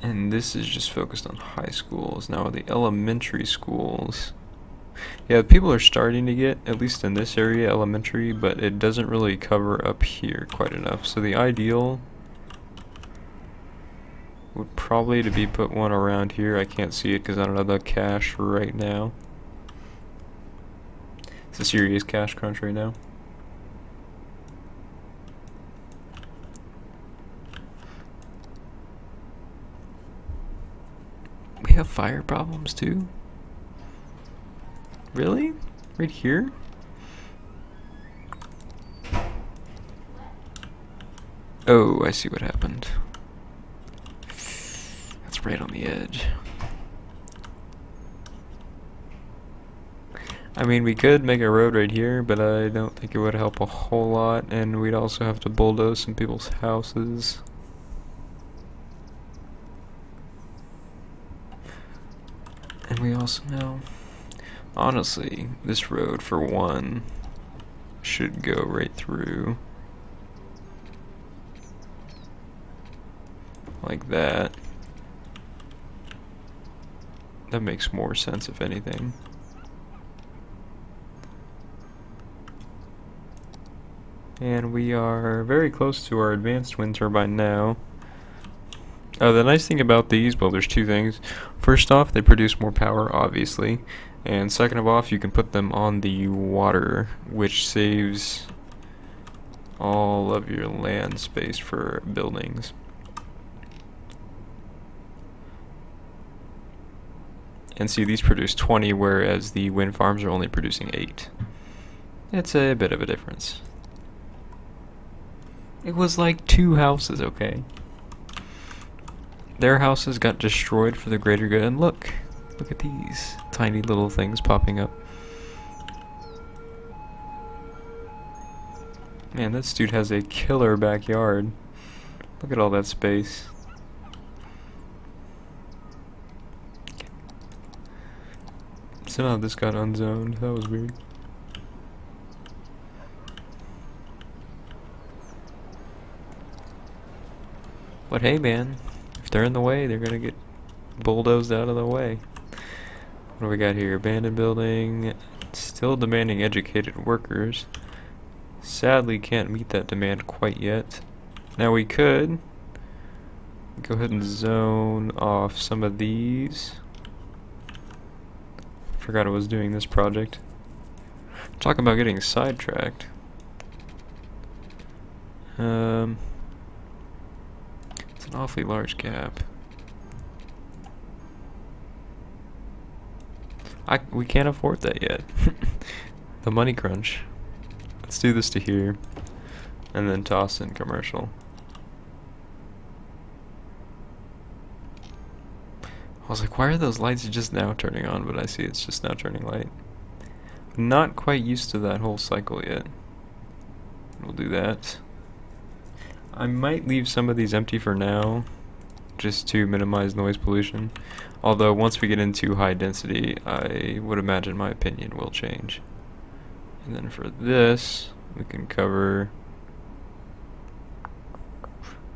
And this is just focused on high schools. Now the elementary schools... Yeah, people are starting to get, at least in this area, elementary, but it doesn't really cover up here quite enough. So the ideal would probably to be put one around here. I can't see it because I don't have the cash right now. It's a serious cash crunch right now. We have fire problems too? Really? Right here? Oh, I see what happened. That's right on the edge. I mean, we could make a road right here, but I don't think it would help a whole lot, and we'd also have to bulldoze some people's houses. And we also know, honestly, this road, for one, should go right through. Like that. That makes more sense, if anything. And we are very close to our advanced wind turbine now. The nice thing about these, well, there's two things. First off, they produce more power, obviously. And second of all, you can put them on the water, which saves all of your land space for buildings. And see, these produce 20, whereas the wind farms are only producing 8. It's a bit of a difference. It was like 2 houses, okay? Their houses got destroyed for the greater good, and look at these tiny little things popping up. Man, this dude has a killer backyard. Look at all that space. Somehow this got unzoned. That was weird. But hey, man, if they're in the way, they're gonna get bulldozed out of the way. What do we got here? Abandoned building. Still demanding educated workers. Sadly, can't meet that demand quite yet. Now we could go ahead and zone off some of these. Forgot I was doing this project. Talk about getting sidetracked. It's an awfully large gap. We can't afford that yet. The money crunch. Let's do this to here, and then toss in commercial. I was like, why are those lights just now turning on? But I see it's just now turning light. Not quite used to that whole cycle yet. We'll do that. I might leave some of these empty for now, just to minimize noise pollution. Although once we get into high density, I would imagine my opinion will change. And then for this, we can cover,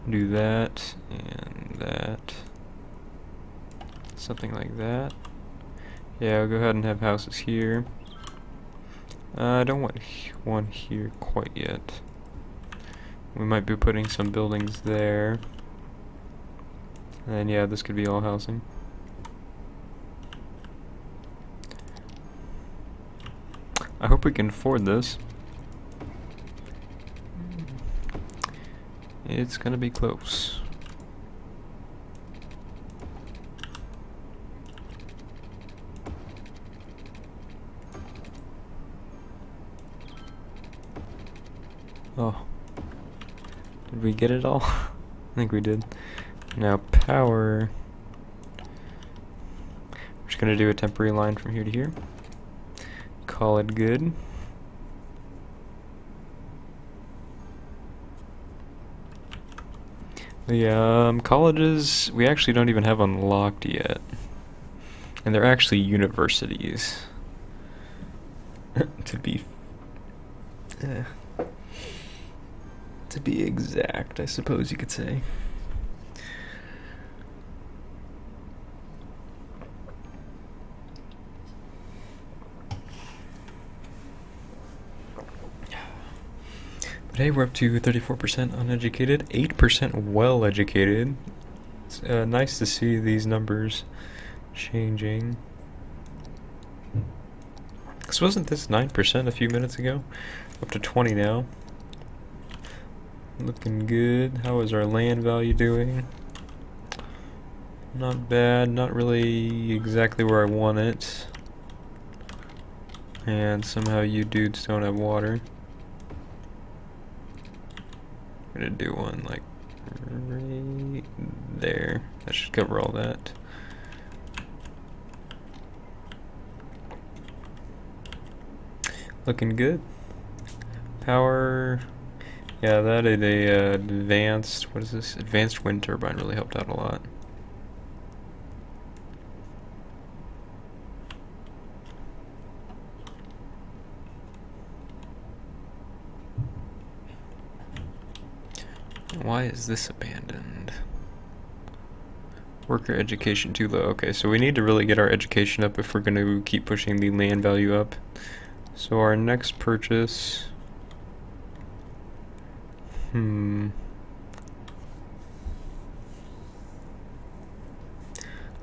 do that, and that. Something like that. Yeah, I'll go ahead and have houses here. I don't want one here quite yet. We might be putting some buildings there. And yeah, this could be all housing. I hope we can afford this. It's gonna be close. Oh. Did we get it all? I think we did. Now power. We're just gonna do a temporary line from here to here. Call it good. The colleges we actually don't even have unlocked yet, and they're actually universities. to be exact, I suppose you could say. Today we're up to 34% uneducated, 8% well-educated. It's nice to see these numbers changing. Because wasn't this 9% a few minutes ago? Up to 20 now. Looking good. How is our land value doing? Not bad, not really exactly where I want it. And somehow you dudes don't have water. gonna do one like right there. That should cover all that. Looking good. Power. Yeah, that is a advanced. What is this? Advanced wind turbine really helped out a lot. Why is this abandoned? Worker education too low. Okay, so we need to really get our education up if we're going to keep pushing the land value up. So our next purchase...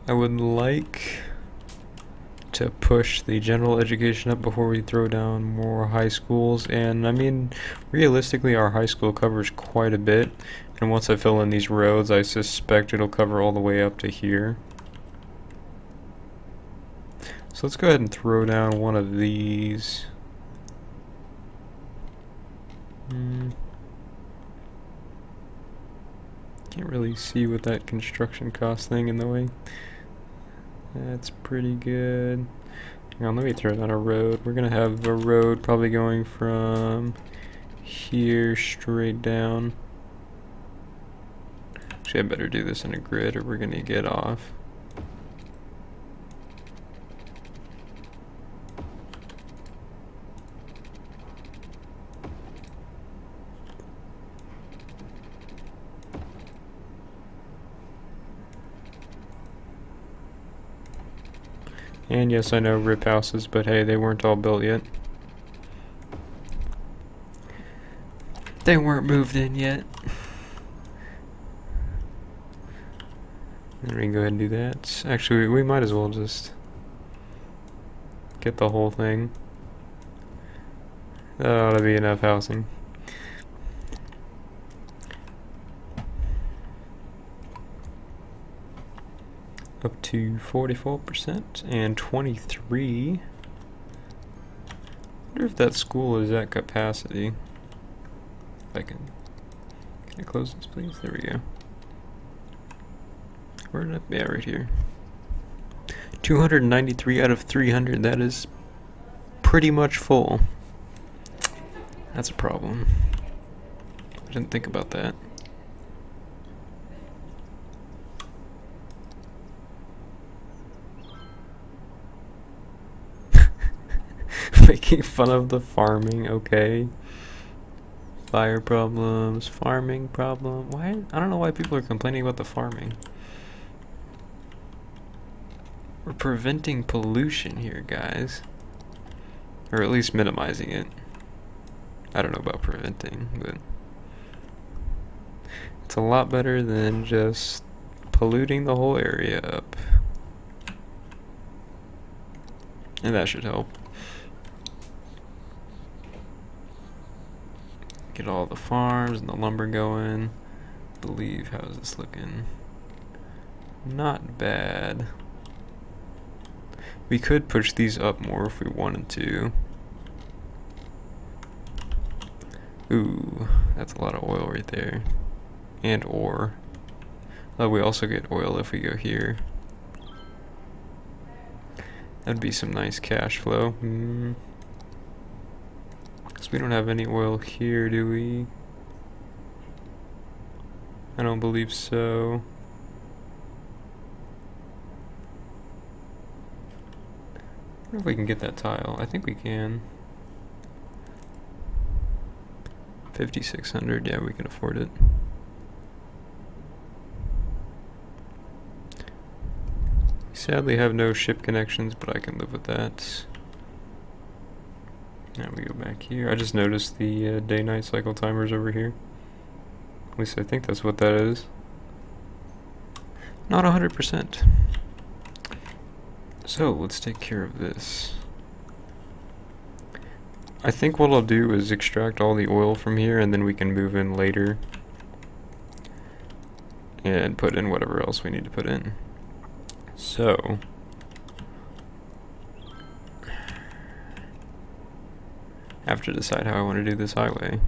I would like to push the general education up before we throw down more high schools, and I mean realistically our high school covers quite a bit, and once I fill in these roads I suspect it'll cover all the way up to here. So let's go ahead and throw down one of these. Can't really see with that construction cost thing in the way. That's pretty good. Hang on, let me throw down a road. We're gonna have a road probably going from here straight down. Actually, I better do this in a grid or we're gonna get off. And yes, I know rip houses, but hey, they weren't all built yet. They weren't moved in yet. And we can go ahead and do that. Actually, we might as well just get the whole thing. That ought to be enough housing. Up to 44% and 23. I wonder if that school is at capacity. If I can I close this, please? There we go. Where did yeah, right here. 293 out of 300. That is pretty much full. That's a problem. I didn't think about that. Making fun of the farming, okay. Fire problems, farming problem. Why? I don't know why people are complaining about the farming. We're preventing pollution here, guys. Or at least minimizing it. I don't know about preventing, but it's a lot better than just polluting the whole area up. And that should help. Get all the farms and the lumber going. I believe, how's this looking? Not bad. We could push these up more if we wanted to. Ooh, that's a lot of oil right there. And ore. Oh, we also get oil if we go here. That'd be some nice cash flow. Because we don't have any oil here, do we? I don't believe so. I wonder if we can get that tile. I think we can. 5,600, yeah, we can afford it. We sadly have no ship connections, but I can live with that. Now we go back here. I just noticed the day-night cycle timers over here. At least I think that's what that is. Not 100%. So let's take care of this. I think what I'll do is extract all the oil from here and then we can move in later and put in whatever else we need to put in. So I have to decide how I want to do this highway.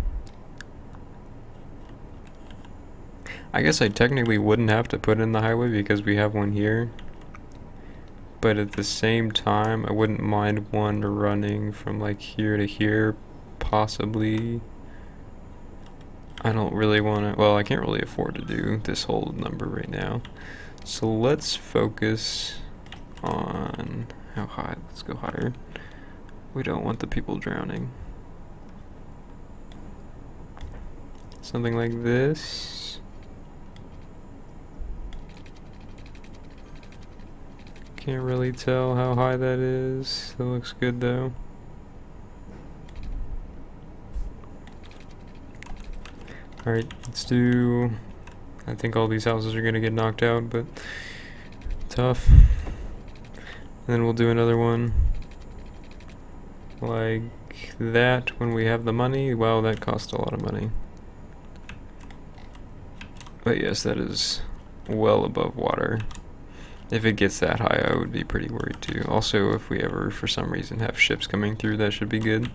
I guess I technically wouldn't have to put in the highway because we have one here. But at the same time, I wouldn't mind one running from like here to here, possibly. I don't really want to, well, I can't really afford to do this whole number right now. So let's focus on how high, let's go higher. We don't want the people drowning. Something like this. Can't really tell how high that is. That looks good though. Alright, let's do... I think all these houses are gonna get knocked out, but tough. And then we'll do another one like that when we have the money. Wow, that cost a lot of money. But yes, that is well above water. If it gets that high, I would be pretty worried too. Also, if we ever, for some reason, have ships coming through, that should be good.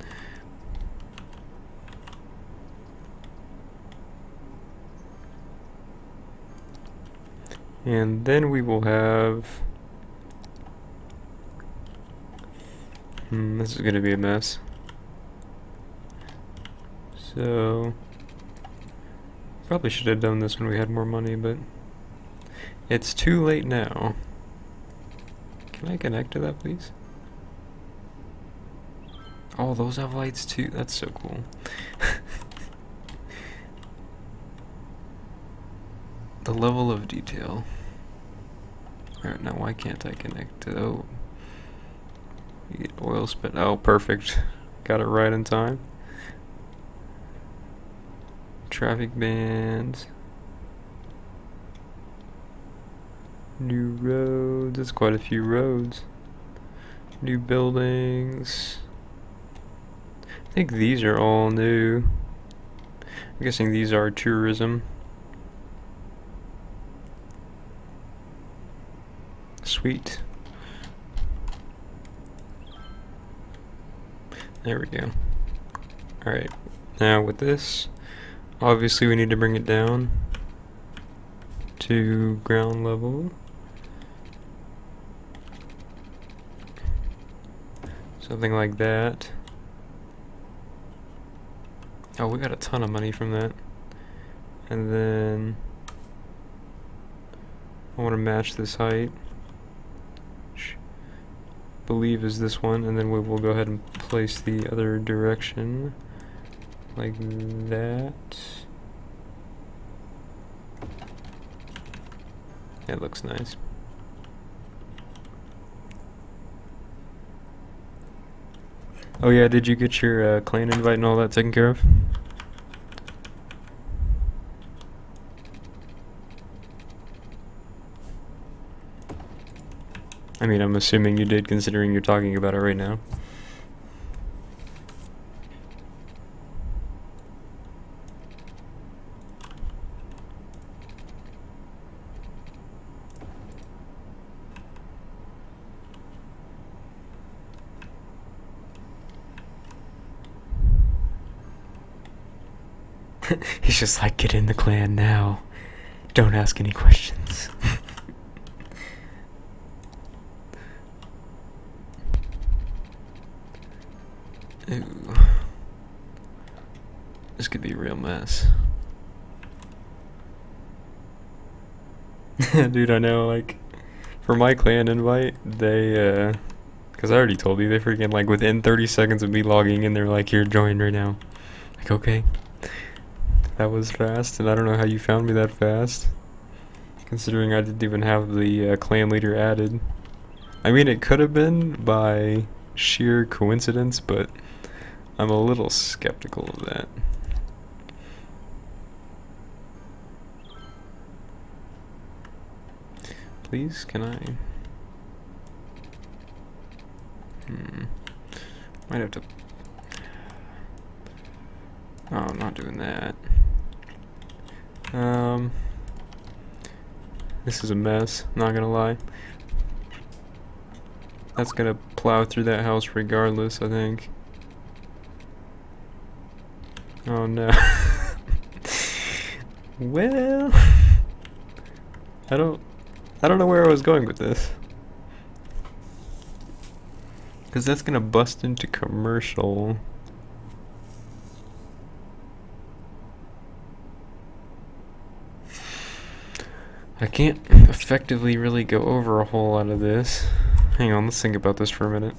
And then we will have... this is going to be a mess. So... probably should have done this when we had more money, but... it's too late now. Can I connect to that, please? Oh, those have lights too. That's so cool. The level of detail. Alright, now why can't I connect to... oh. You get oil spit. Oh, perfect. Got it right in time. Traffic bans. New roads. That's quite a few roads. New buildings. I think these are all new. I'm guessing these are tourism. Sweet. There we go. Alright, now with this, obviously we need to bring it down to ground level. Something like that. Oh, we got a ton of money from that. And then I want to match this height. Believe is this one, and then we will go ahead and place the other direction like that. It looks nice. Oh yeah, did you get your clan invite and all that taken care of? I mean, I'm assuming you did, considering you're talking about it right now. He's just like, get in the clan now. Don't ask any questions. Ooh. This could be a real mess. Dude, I know, like, for my clan invite, they, because I already told you, they freaking, like, within 30 seconds of me logging in, they're like, here, join right now. Like, okay. That was fast, and I don't know how you found me that fast, considering I didn't even have the clan leader added. I mean, it could have been by sheer coincidence, but I'm a little skeptical of that. Please, can I? Might have to... oh, I'm not doing that. This is a mess, not gonna lie. That's gonna plow through that house regardless, I think. Oh no. Well... I don't know where I was going with this. Because that's gonna bust into commercial. I can't effectively really go over a whole lot of this. Hang on, let's think about this for a minute.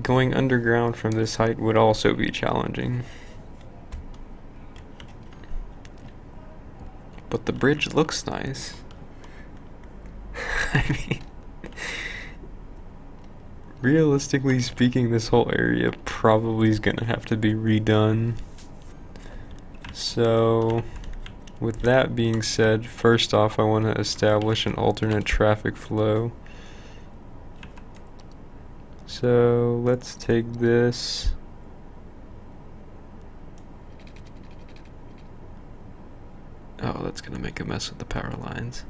Going underground from this height would also be challenging. But the bridge looks nice. I mean, realistically speaking, this whole area probably is gonna have to be redone. So, with that being said, first off, I want to establish an alternate traffic flow. So, let's take this. Oh, that's gonna make a mess with the power lines.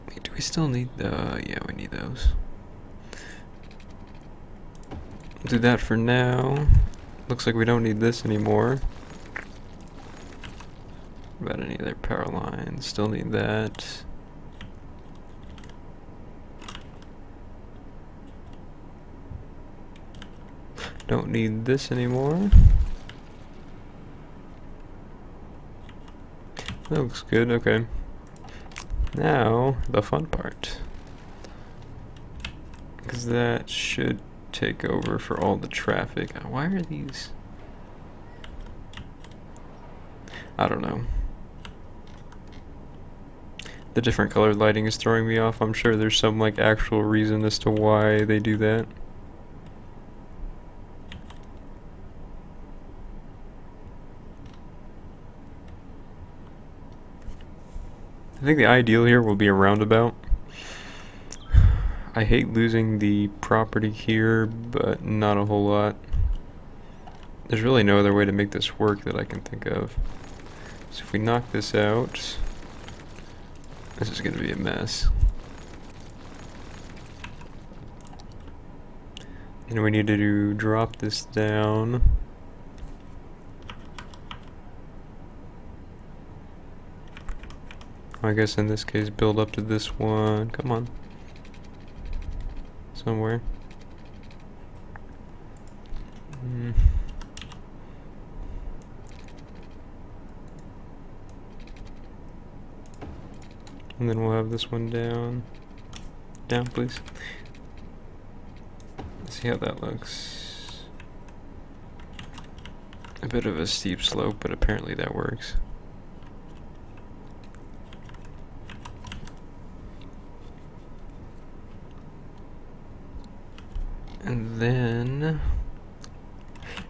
Wait, do we still need the... yeah, we need those. Do that for now. Looks like we don't need this anymore. What about any other power lines? Still need that. Don't need this anymore. That looks good, okay. Now, the fun part. Because that should take over for all the traffic. Why are these? I don't know. The different colored lighting is throwing me off. I'm sure there's some like actual reason as to why they do that. I think the ideal here will be a roundabout. I hate losing the property here, but not a whole lot. There's really no other way to make this work that I can think of. So if we knock this out, this is going to be a mess. And we need to drop this down. I guess in this case build up to this one. Come on. Somewhere. And then we'll have this one down. Down, please. Let's see how that looks. A bit of a steep slope, but apparently that works. And then,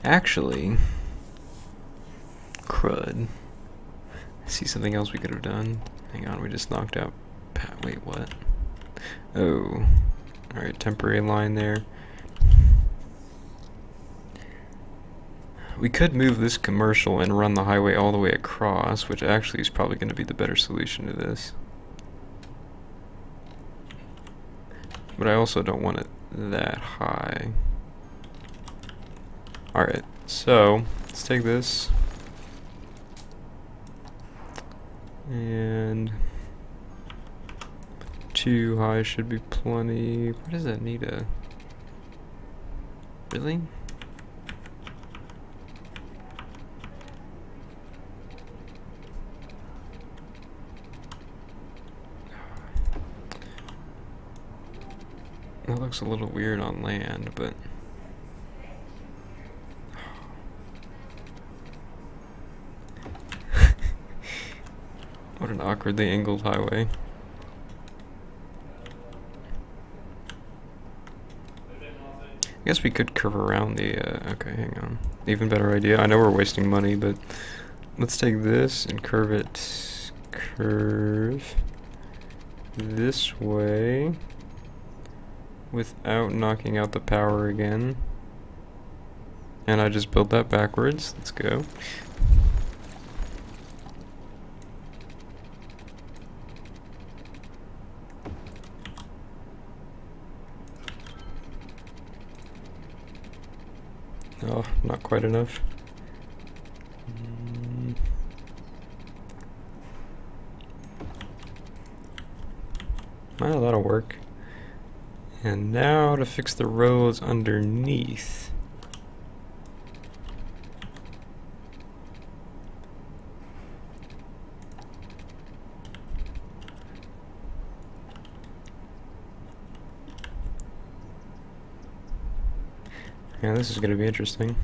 actually, crud. I see something else we could have done. Hang on, we just knocked out. Wait, what? Oh, alright, temporary line there. We could move this commercial and run the highway all the way across, which actually is probably going to be the better solution to this. But I also don't want it that high. Alright, so let's take this and too high should be plenty. Where does that need a... really? That looks a little weird on land, but what an awkwardly angled highway. I guess we could curve around the, okay, hang on. Even better idea. I know we're wasting money, but let's take this and curve it, curve this way without knocking out the power again. And I just built that backwards. Let's go. Oh, not quite enough. Well, that'll work. And now to fix the roads underneath. Yeah, this is going to be interesting.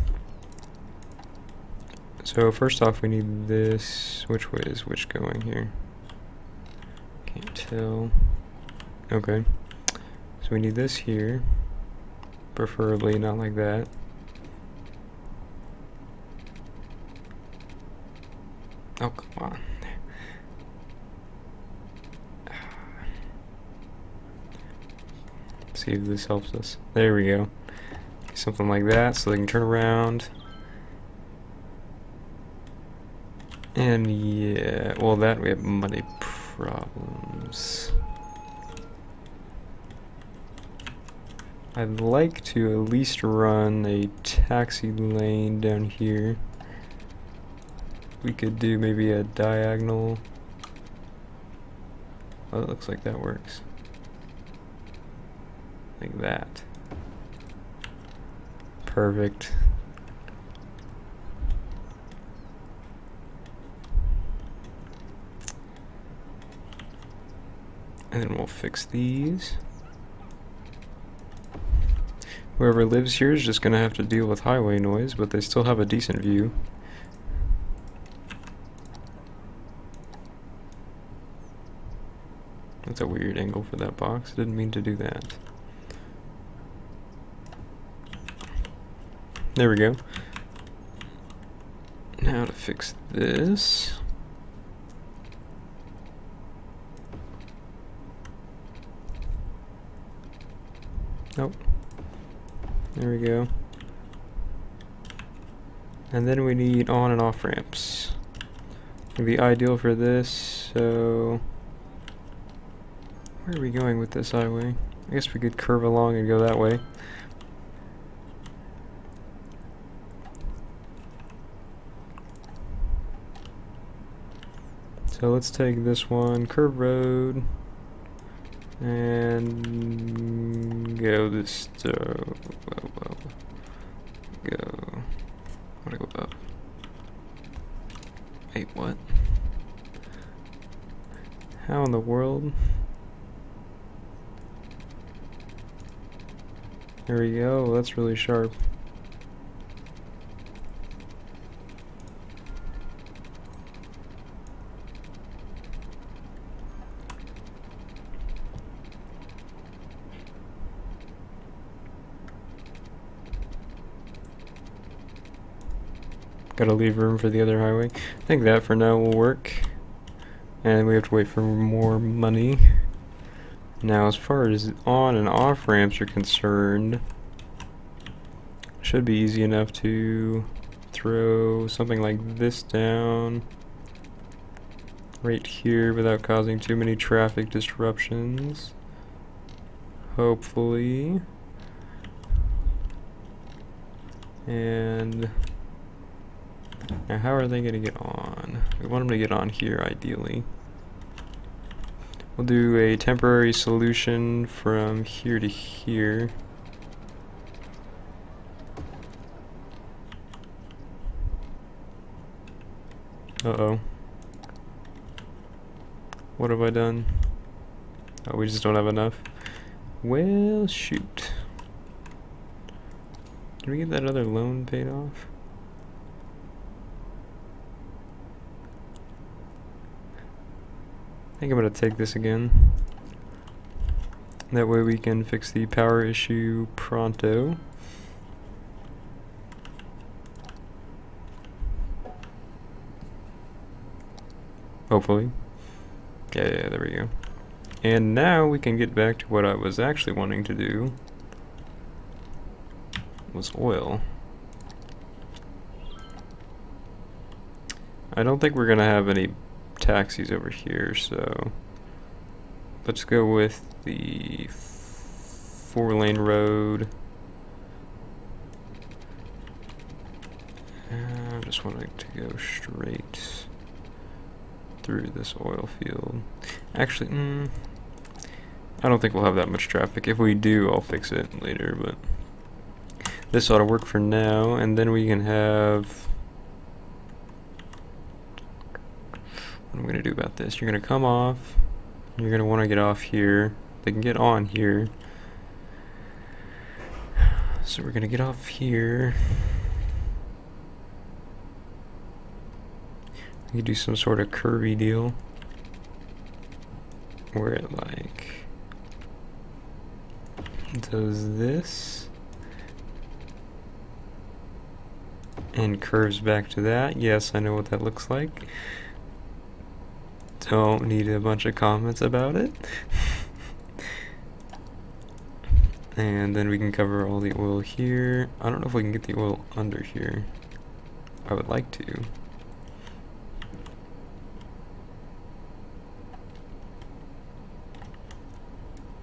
So first off, we need this. Which way is which going here? Can't tell. Okay. So we need this here. Preferably not like that. Oh, come on. See if this helps us. There we go. Something like that, so they can turn around. And yeah, well, that we have money problems. I'd like to at least run a taxi lane down here. We could do maybe a diagonal. Oh, it looks like that works. Like that. Perfect. And then we'll fix these. Whoever lives here is just gonna have to deal with highway noise, but they still have a decent view. That's a weird angle for that box. Didn't mean to do that. There we go. Now to fix this. Nope. There we go. And then we need on and off ramps. It'd be ideal for this, so where are we going with this highway? I guess we could curve along and go that way. So let's take this one, curve road, and go this go. I wanna go up. Wait, what? How in the world? There we go, that's really sharp. Gotta leave room for the other highway. I think that for now will work. And we have to wait for more money. Now, as far as on and off ramps are concerned, should be easy enough to throw something like this down right here without causing too many traffic disruptions. Hopefully. And now how are they going to get on? We want them to get on here ideally. We'll do a temporary solution from here to here. Uh-oh. What have I done? Oh, we just don't have enough. Well, shoot. Did we get that other loan paid off? I think I'm going to take this again. That way we can fix the power issue pronto. Hopefully. Yeah, there we go. And now we can get back to what I was actually wanting to do. Was oil. I don't think we're going to have any taxis over here, so let's go with the 4-lane road I just want it to go straight through this oil field. Actually, I don't think we'll have that much traffic. If we do, I'll fix it later, but this ought to work for now, and then we can have... What I'm going to do about this, you're going to come off, you're going to want to get off here. They can get on here. So we're going to get off here. We can do some sort of curvy deal where it like does this and curves back to that. Yes, I know what that looks like. Don't need a bunch of comments about it. And then we can cover all the oil here. I don't know if we can get the oil under here. I would like to.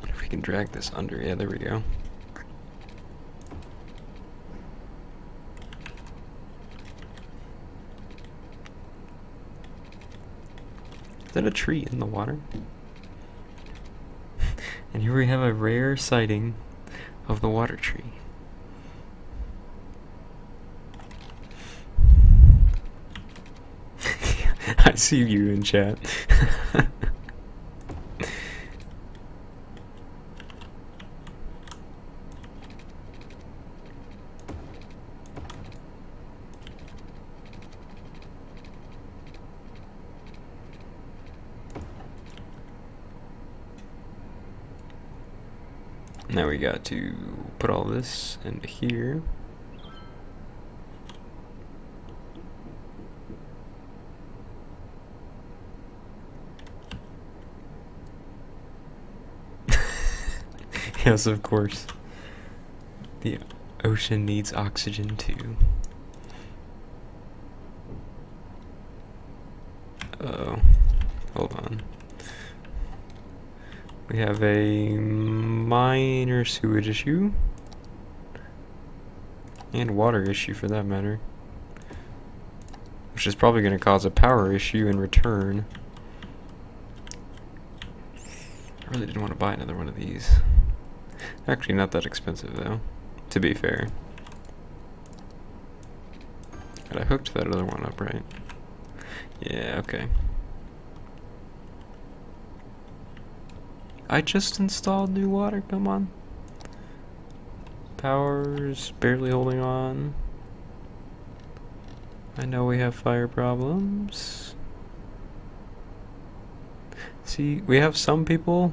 If we can drag this under, yeah, there we go. Is that a tree in the water? And here we have a rare sighting of the water tree. I see you in chat. Now we got to put all this into here. Yes, of course. The ocean needs oxygen too. Uh-oh. Hold on. We have a minor sewage issue. And water issue for that matter. Which is probably going to cause a power issue in return. I really didn't want to buy another one of these. Actually not that expensive though, to be fair. And I hooked that other one up, right? Yeah, okay. I just installed new water, come on. Power's barely holding on. I know we have fire problems. See, we have some people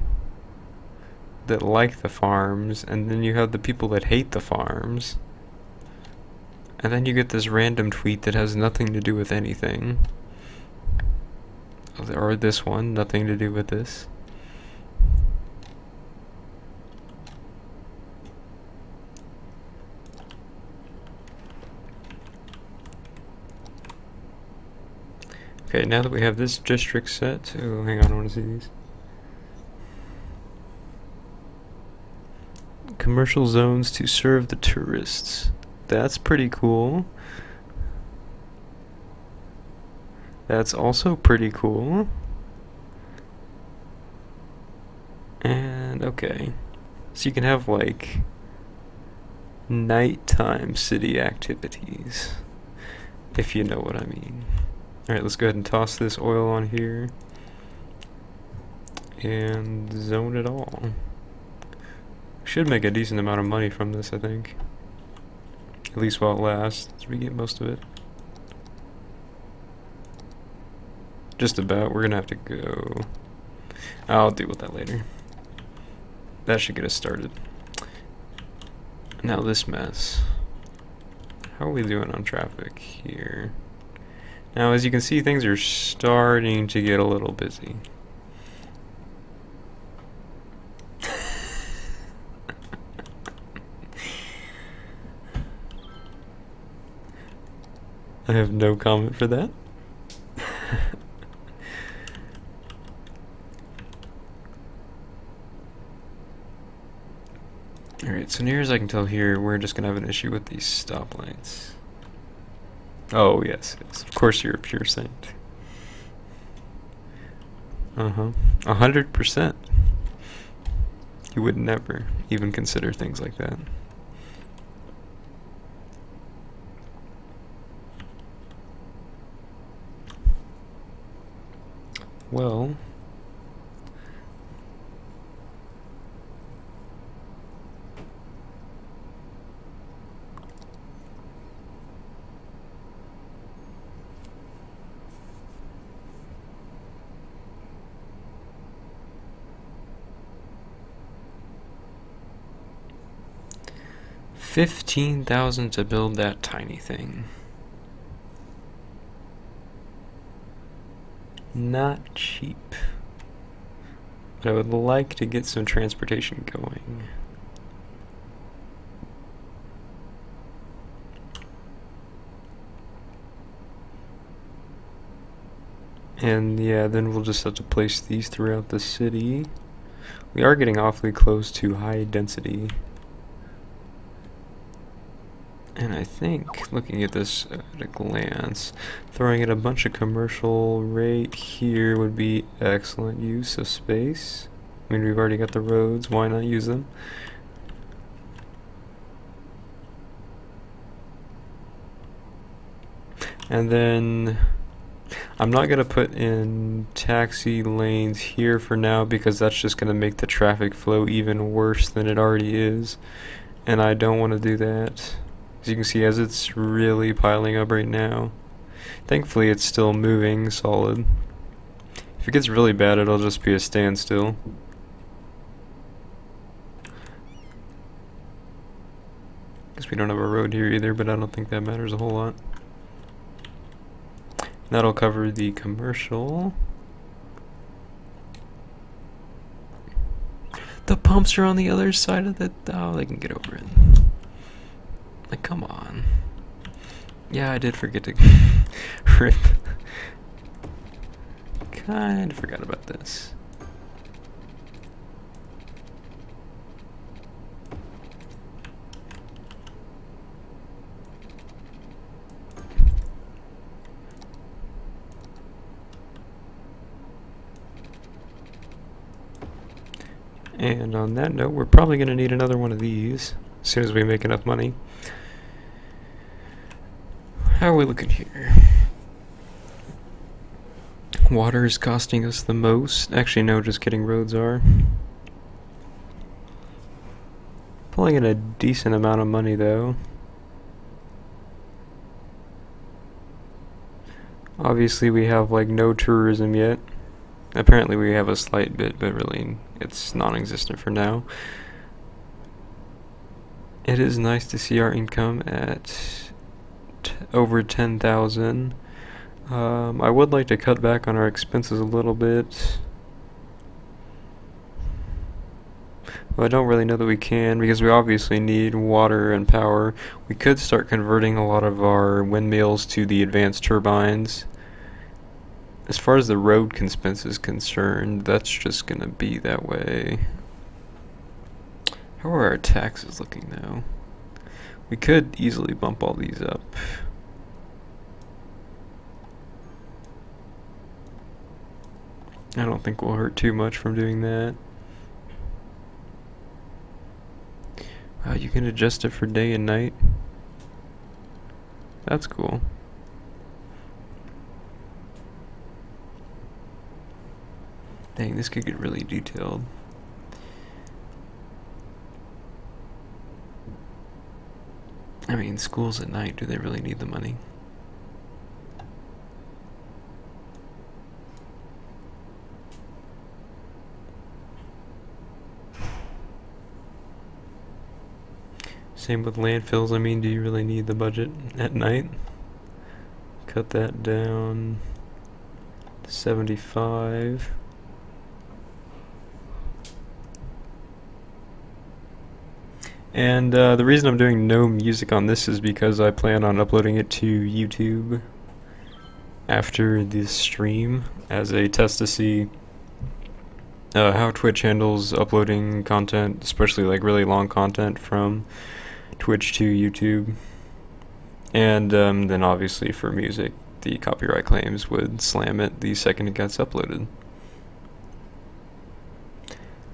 that like the farms, and then you have the people that hate the farms. And then you get this random tweet that has nothing to do with anything. Or this one, nothing to do with this. Okay, now that we have this district set, oh, hang on, I want to see these. Commercial zones to serve the tourists. That's pretty cool. That's also pretty cool. And, okay. So you can have, like, nighttime city activities, if you know what I mean. Alright, let's go ahead and toss this oil on here and zone it all. Should make a decent amount of money from this, I think. At least while it lasts, as we get most of it. Just about. We're gonna have to go. I'll deal with that later. That should get us started. Now this mess. How are we doing on traffic here? Now, as you can see, things are starting to get a little busy. I have no comment for that. Alright, so near as I can tell here, we're just gonna have an issue with these stoplights. Oh, yes, yes. Of course you're a pure saint. 100%. You would never even consider things like that. Well, $15,000 to build that tiny thing. Not cheap. But I would like to get some transportation going. And yeah, then we'll just have to place these throughout the city. We are getting awfully close to high density. And I think, looking at this at a glance, throwing in a bunch of commercial right here would be excellent use of space. I mean, we've already got the roads, why not use them? And then I'm not going to put in taxi lanes here for now because that's just going to make the traffic flow even worse than it already is. And I don't want to do that. As you can see, as it's really piling up right now. Thankfully it's still moving solid. If it gets really bad, it'll just be a standstill. Guess we don't have a road here either, but I don't think that matters a whole lot. That'll cover the commercial. The pumps are on the other side of the... Oh, they can get over it. Like, come on. Yeah, I did forget to rip. Kinda forgot about this. And on that note, we're probably going to need another one of these as soon as we make enough money. How are we looking here? Water is costing us the most. Actually, no, just kidding, roads are. Pulling in a decent amount of money, though. Obviously, we have, like, no tourism yet. Apparently, we have a slight bit, but really, it's non-existent for now. It is nice to see our income at over 10,000. I would like to cut back on our expenses a little bit. Well, I don't really know that we can because we obviously need water and power. We could start converting a lot of our windmills to the advanced turbines. As far as the road expense is concerned, that's just gonna be that way. How are our taxes looking now? We could easily bump all these up. I don't think we'll hurt too much from doing that. Wow, you can adjust it for day and night. That's cool. Dang, this could get really detailed. I mean, schools at night, do they really need the money? Same with landfills. I mean, do you really need the budget at night? Cut that down to 75. And the reason I'm doing no music on this is because I plan on uploading it to YouTube after this stream as a test to see how Twitch handles uploading content, especially like really long content from Twitch to YouTube. And then obviously for music, the copyright claims would slam it the second it gets uploaded.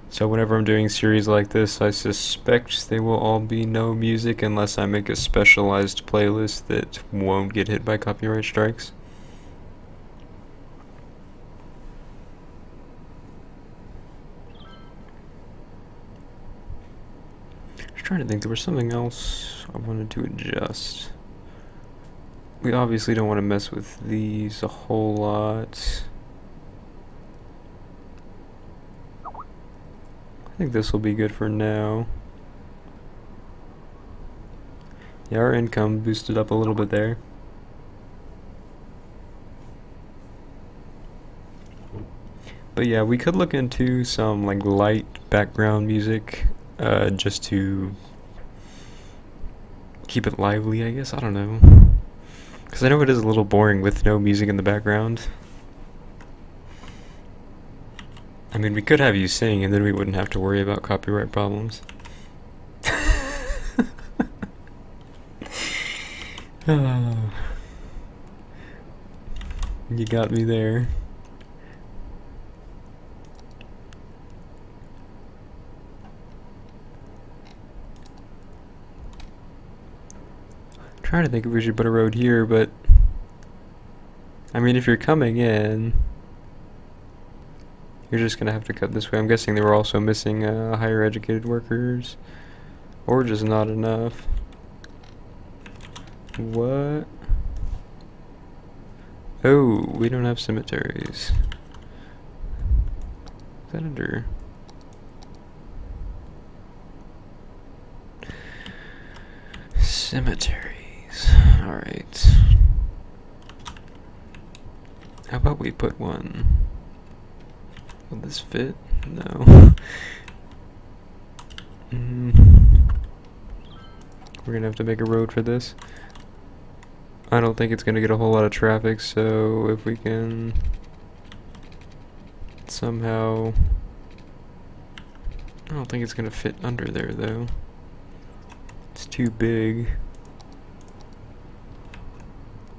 So whenever I'm doing series like this, I suspect they will all be no music unless I make a specialized playlist that won't get hit by copyright strikes. I'm trying to think, there was something else I wanted to adjust. We obviously don't want to mess with these a whole lot. I think this will be good for now. Yeah, our income boosted up a little bit there. But yeah, we could look into some like light background music, just to keep it lively, I guess. I don't know. Because I know it is a little boring with no music in the background. I mean, we could have you sing and then we wouldn't have to worry about copyright problems. Oh, you got me there. I'm trying to think if we should put a road here, but I mean, if you're coming in, you're just gonna have to cut this way. I'm guessing they were also missing higher educated workers, or just not enough. What? Oh, we don't have cemeteries. Is that under? Cemeteries. Alright. How about we put one? Will this fit? No. We're gonna have to make a road for this. I don't think it's gonna get a whole lot of traffic, so if we can somehow... I don't think it's gonna fit under there though. It's too big.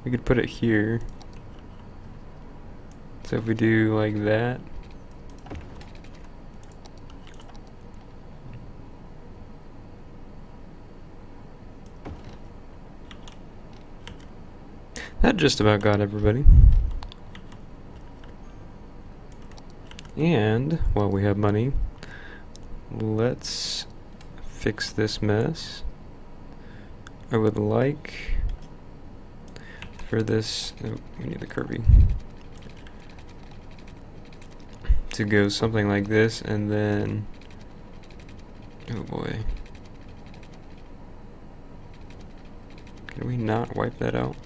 We could put it here. So if we do like that. That just about got everybody. And while we have money, let's fix this mess. I would like for this, oh, we need the Kirby, to go something like this, and then, oh boy, can we not wipe that out?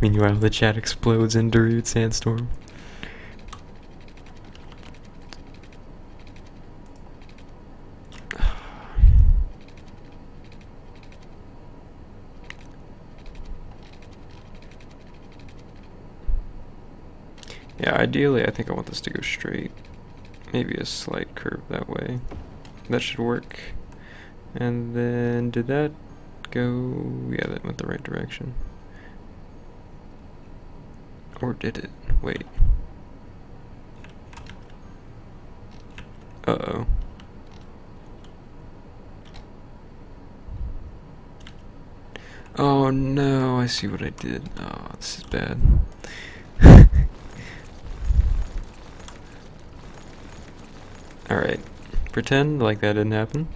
Meanwhile, the chat explodes in Darude Sandstorm. Yeah, ideally I think I want this to go straight. Maybe a slight curve that way. That should work. And then, did that go... yeah, that went the right direction. Or did it? Wait. Uh-oh. Oh no, I see what I did. Oh, this is bad. Alright, pretend like that didn't happen,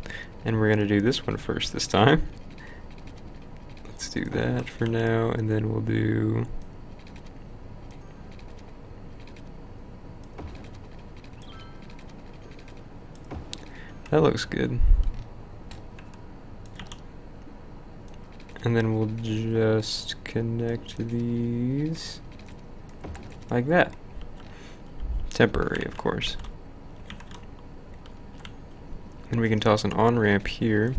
and we're gonna do this one first this time. Let's do that for now, and then we'll do... that looks good. And then we'll just connect these like that. Temporary, of course. And we can toss an on-ramp here.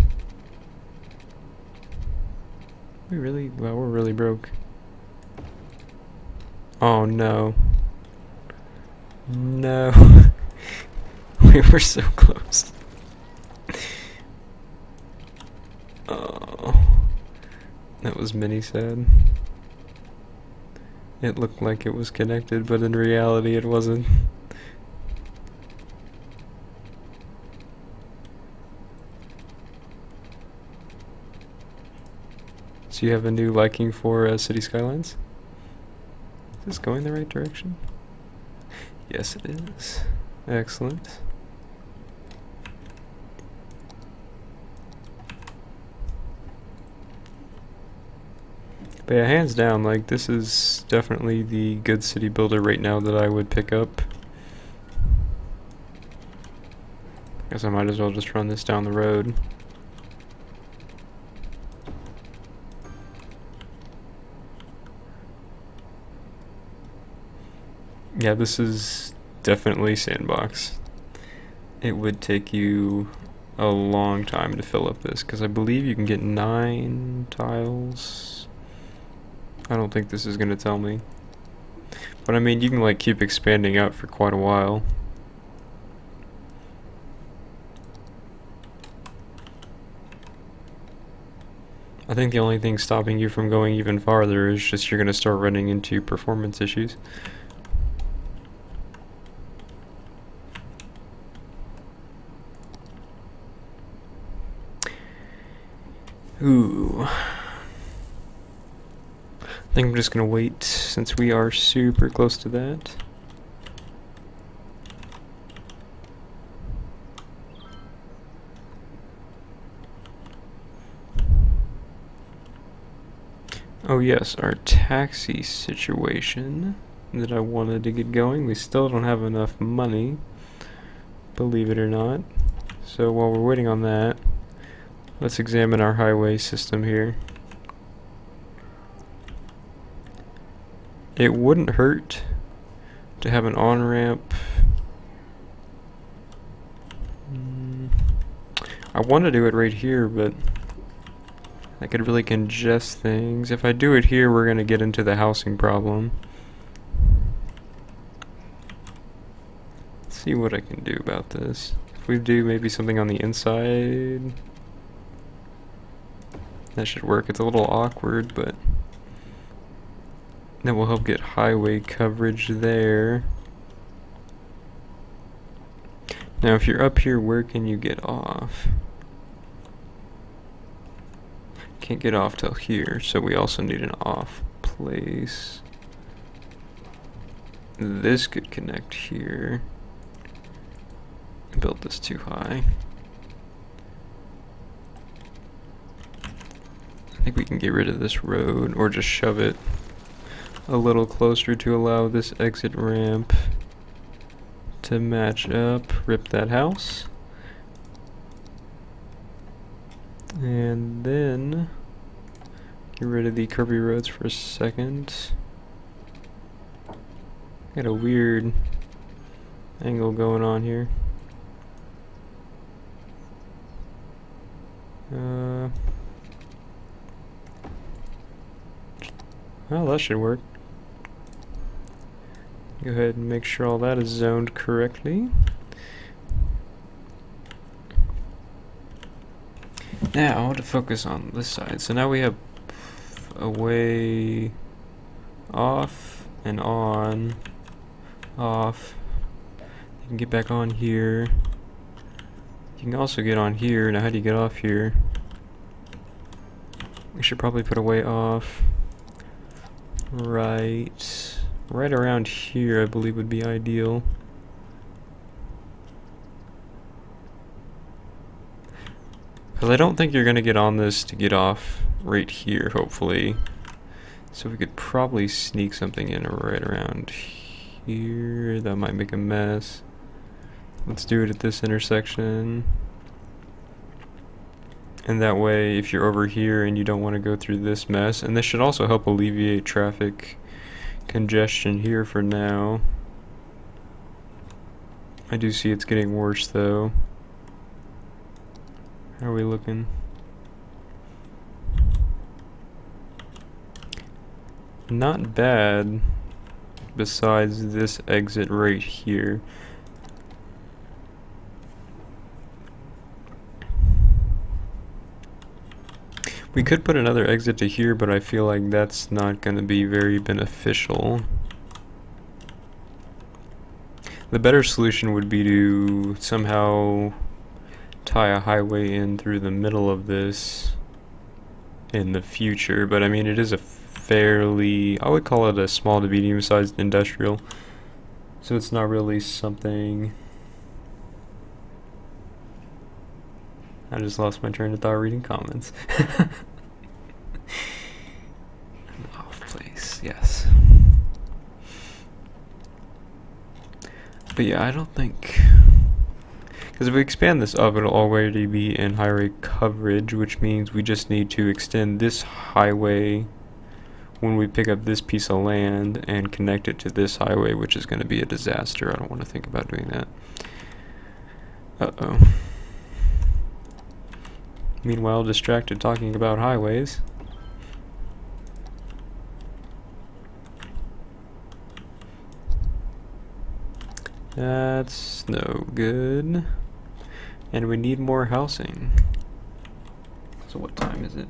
We really, well, we're really broke. Oh no. No. We were so close. Oh. That was mini sad. It looked like it was connected, but in reality it wasn't. So you have a new liking for City Skylines? Is this going the right direction? Yes, it is. Excellent. But yeah, hands down, like, this is definitely the good city builder right now that I would pick up. Guess I might as well just run this down the road. Yeah, this is definitely sandbox. It would take you a long time to fill up this, because I believe you can get 9 tiles. I don't think this is going to tell me. But I mean, you can like keep expanding out for quite a while. I think the only thing stopping you from going even farther is just you're going to start running into performance issues. Ooh. I think I'm just gonna wait since we are super close to that. Oh yes, our taxi situation that I wanted to get going. We still don't have enough money, believe it or not. So while we're waiting on that, let's examine our highway system here. It wouldn't hurt to have an on-ramp. I want to do it right here, but that could really congest things. If I do it here, we're going to get into the housing problem. Let's see what I can do about this. If we do maybe something on the inside, that should work. It's a little awkward, but that will help get highway coverage there. Now if you're up here, where can you get off? Can't get off till here, so we also need an off place. This could connect here. Built this too high. I think we can get rid of this road or just shove it a little closer to allow this exit ramp to match up. Rip that house. And then get rid of the curvy roads for a second. Got a weird angle going on here. Well, that should work. Go ahead and make sure all that is zoned correctly. Now to focus on this side. So now we have a way off and on, off. You can get back on here. You can also get on here. Now how do you get off here? We should probably put a way off right around here, I believe would be ideal. Because I don't think you're going to get on this to get off right here, hopefully. So we could probably sneak something in right around here. That might make a mess. Let's do it at this intersection. And that way, if you're over here and you don't want to go through this mess, and this should also help alleviate traffic congestion here for now. I do see it's getting worse though. How are we looking? not bad besides this exit right here. We could put another exit to here, but I feel like that's not going to be very beneficial. The better solution would be to somehow tie a highway in through the middle of this in the future, but I mean it is a fairly, I would call it a small to medium sized industrial, so it's not really something. I just lost my train of thought reading comments. An off place, yes. But yeah, I don't think, because if we expand this up, it'll already be in highway coverage, which means we just need to extend this highway when we pick up this piece of land and connect it to this highway, which is going to be a disaster. I don't want to think about doing that. Uh-oh. Meanwhile, distracted talking about highways. That's no good. And we need more housing. So what time is it?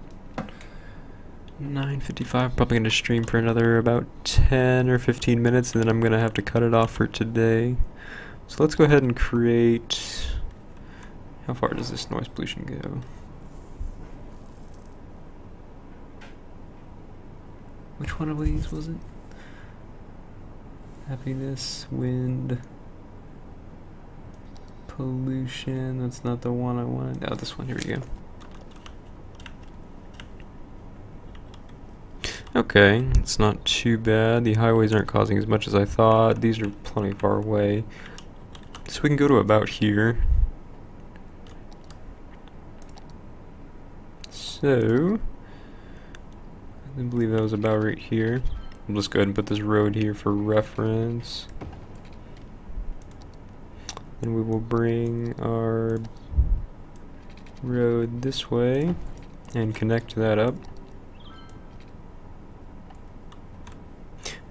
9:55. Probably going to stream for another about 10 or 15 minutes, and then I'm going to have to cut it off for today. So let's go ahead and create... How far does this noise pollution go? Which one of these was it? Happiness, wind, pollution. That's not the one I wanted. Oh, this one. Here we go. Okay, it's not too bad. The highways aren't causing as much as I thought. These are plenty far away. So we can go to about here. So, I believe that was about right here. I'll just go ahead and put this road here for reference. And we will bring our road this way and connect that up.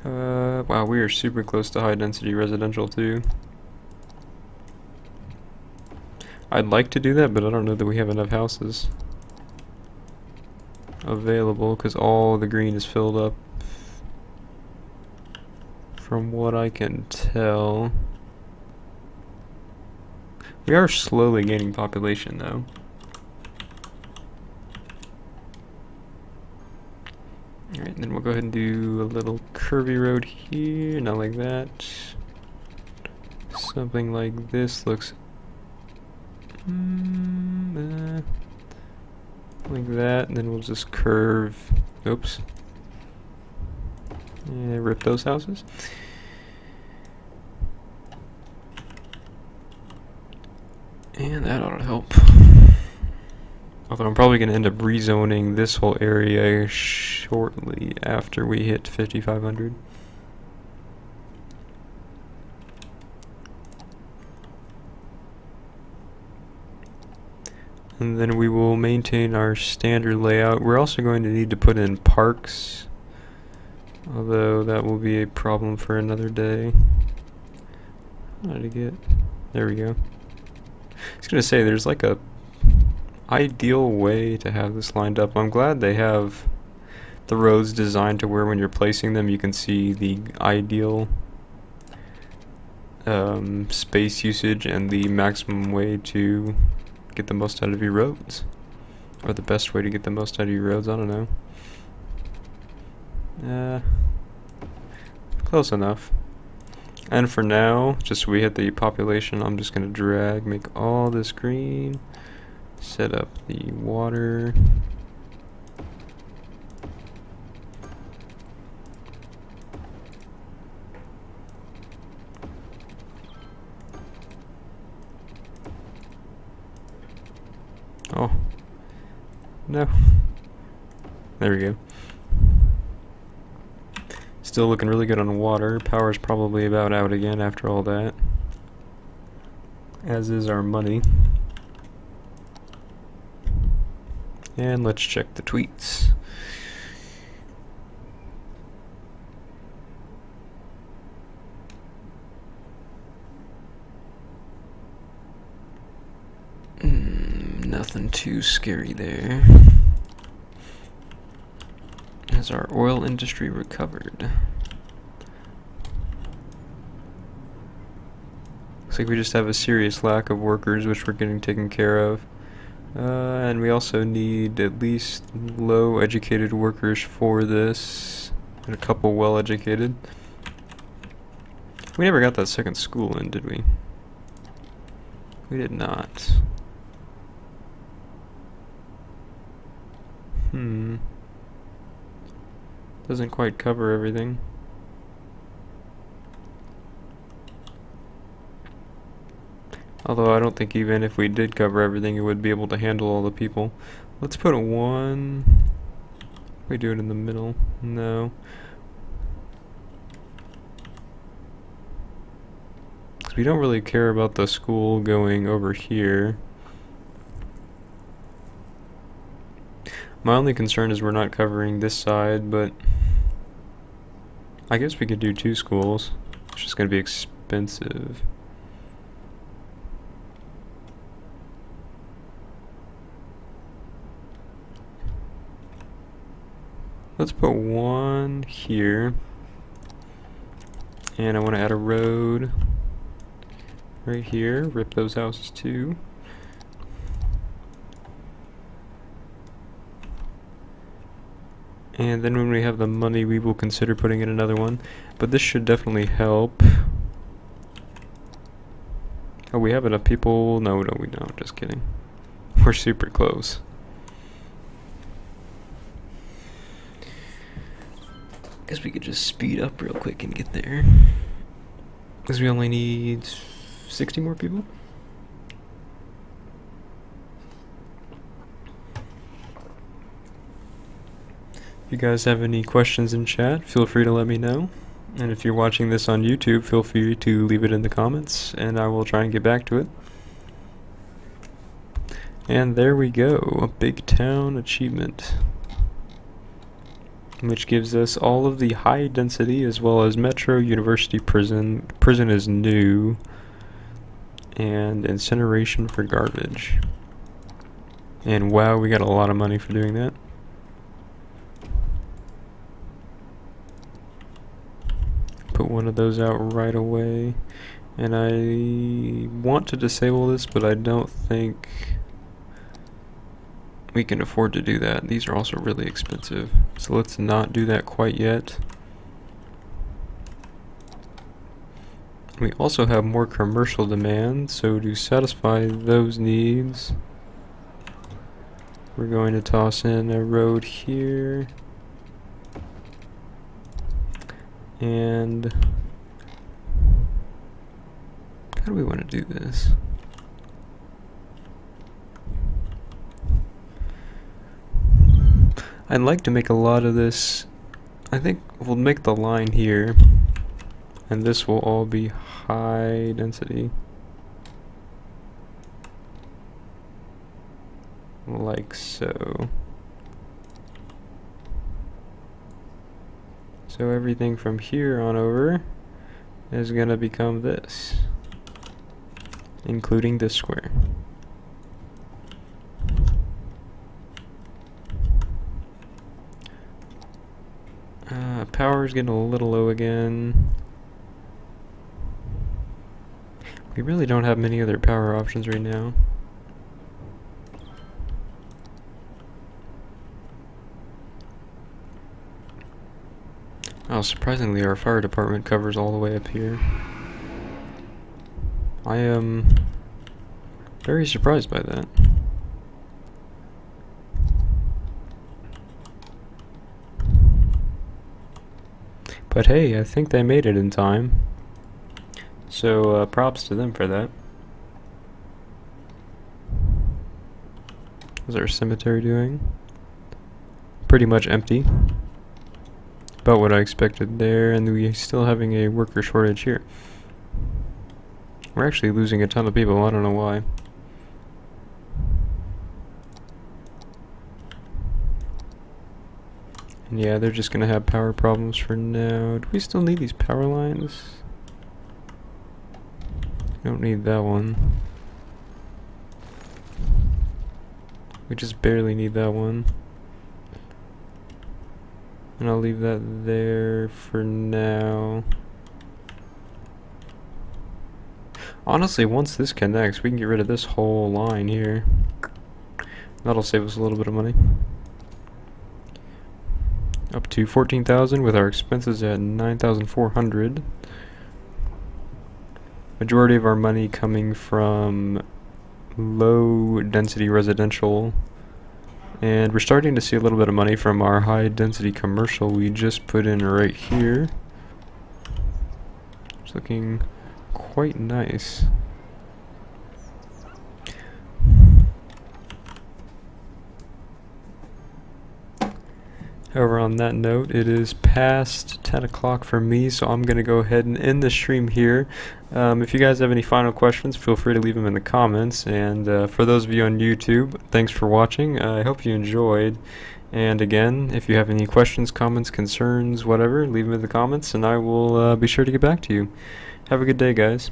Wow, we are super close to high density residential too. I'd like to do that, but I don't know that we have enough houses available because all the green is filled up from what I can tell. We are slowly gaining population though. Alright, then we'll go ahead and do a little curvy road here, not like that. Something like this looks like that, and then we'll just curve, oops, and rip those houses. And that ought to help. Although I'm probably going to end up rezoning this whole area shortly after we hit 5,500. And then we will maintain our standard layout. We're also going to need to put in parks, although that will be a problem for another day. How did I get? There we go. I was going to say, there's like a ideal way to have this lined up. I'm glad they have the roads designed to where when you're placing them you can see the ideal space usage and the maximum way to get the most out of your roads, or the best way to get the most out of your roads. I don't know. Close enough. And for now, just so we hit the population, I'm just going to drag, make all this green, set up the water. Oh, no. There we go. Still looking really good on water. Power's probably about out again after all that. As is our money. And let's check the tweets. Nothing too scary there. Has our oil industry recovered? Looks like we just have a serious lack of workers, which we're getting taken care of. And we also need at least low educated workers for this, and a couple well educated. We never got that second school in, did we? We did not. Doesn't quite cover everything. Although I don't think even if we did cover everything, it would be able to handle all the people. Let's put one. We do it in the middle. No. Because we don't really care about the school going over here. My only concern is we're not covering this side, but I guess we could do 2 schools. It's just going to be expensive. Let's put one here, and I want to add a road right here, rip those houses too. And then when we have the money, we will consider putting in another one, but this should definitely help. Oh, we have enough people? No, we don't, just kidding. We're super close. Guess we could just speed up real quick and get there. Because we only need 60 more people. If you guys have any questions in chat, feel free to let me know. And if you're watching this on YouTube, feel free to leave it in the comments, and I will try and get back to it. And there we go, a big town achievement, which gives us all of the high density as well as Metro University Prison. Prison is new. And incineration for garbage. And wow, we got a lot of money for doing that. Put one of those out right away. And I want to disable this, but I don't think we can afford to do that. These are also really expensive, so let's not do that quite yet. We also have more commercial demand, so to satisfy those needs, we're going to toss in a road here. And how do we want to do this? I'd like to make a lot of this. I think we'll make the line here, and this will all be high density, like so. So everything from here on over is gonna become this, including this square. Power's getting a little low again. We really don't have many other power options right now. Oh, surprisingly, our fire department covers all the way up here. I am very surprised by that. But hey, I think they made it in time. So props to them for that. How's our cemetery doing? Pretty much empty. About what I expected there, and we're still having a worker shortage here. We're actually losing a ton of people, I don't know why. And yeah, they're just gonna have power problems for now. Do we still need these power lines? Don't need that one. We just barely need that one. And I'll leave that there for now. Honestly, once this connects, we can get rid of this whole line here. That'll save us a little bit of money. Up to 14,000 with our expenses at 9,400. Majority of our money coming from low density residential, and we're starting to see a little bit of money from our high density commercial we just put in right here. It's looking quite nice. However, on that note, it is past 10 o'clock for me, so I'm going to go ahead and end the stream here. If you guys have any final questions, feel free to leave them in the comments. And for those of you on YouTube, thanks for watching. I hope you enjoyed. And again, if you have any questions, comments, concerns, whatever, leave them in the comments, and I will be sure to get back to you. Have a good day, guys.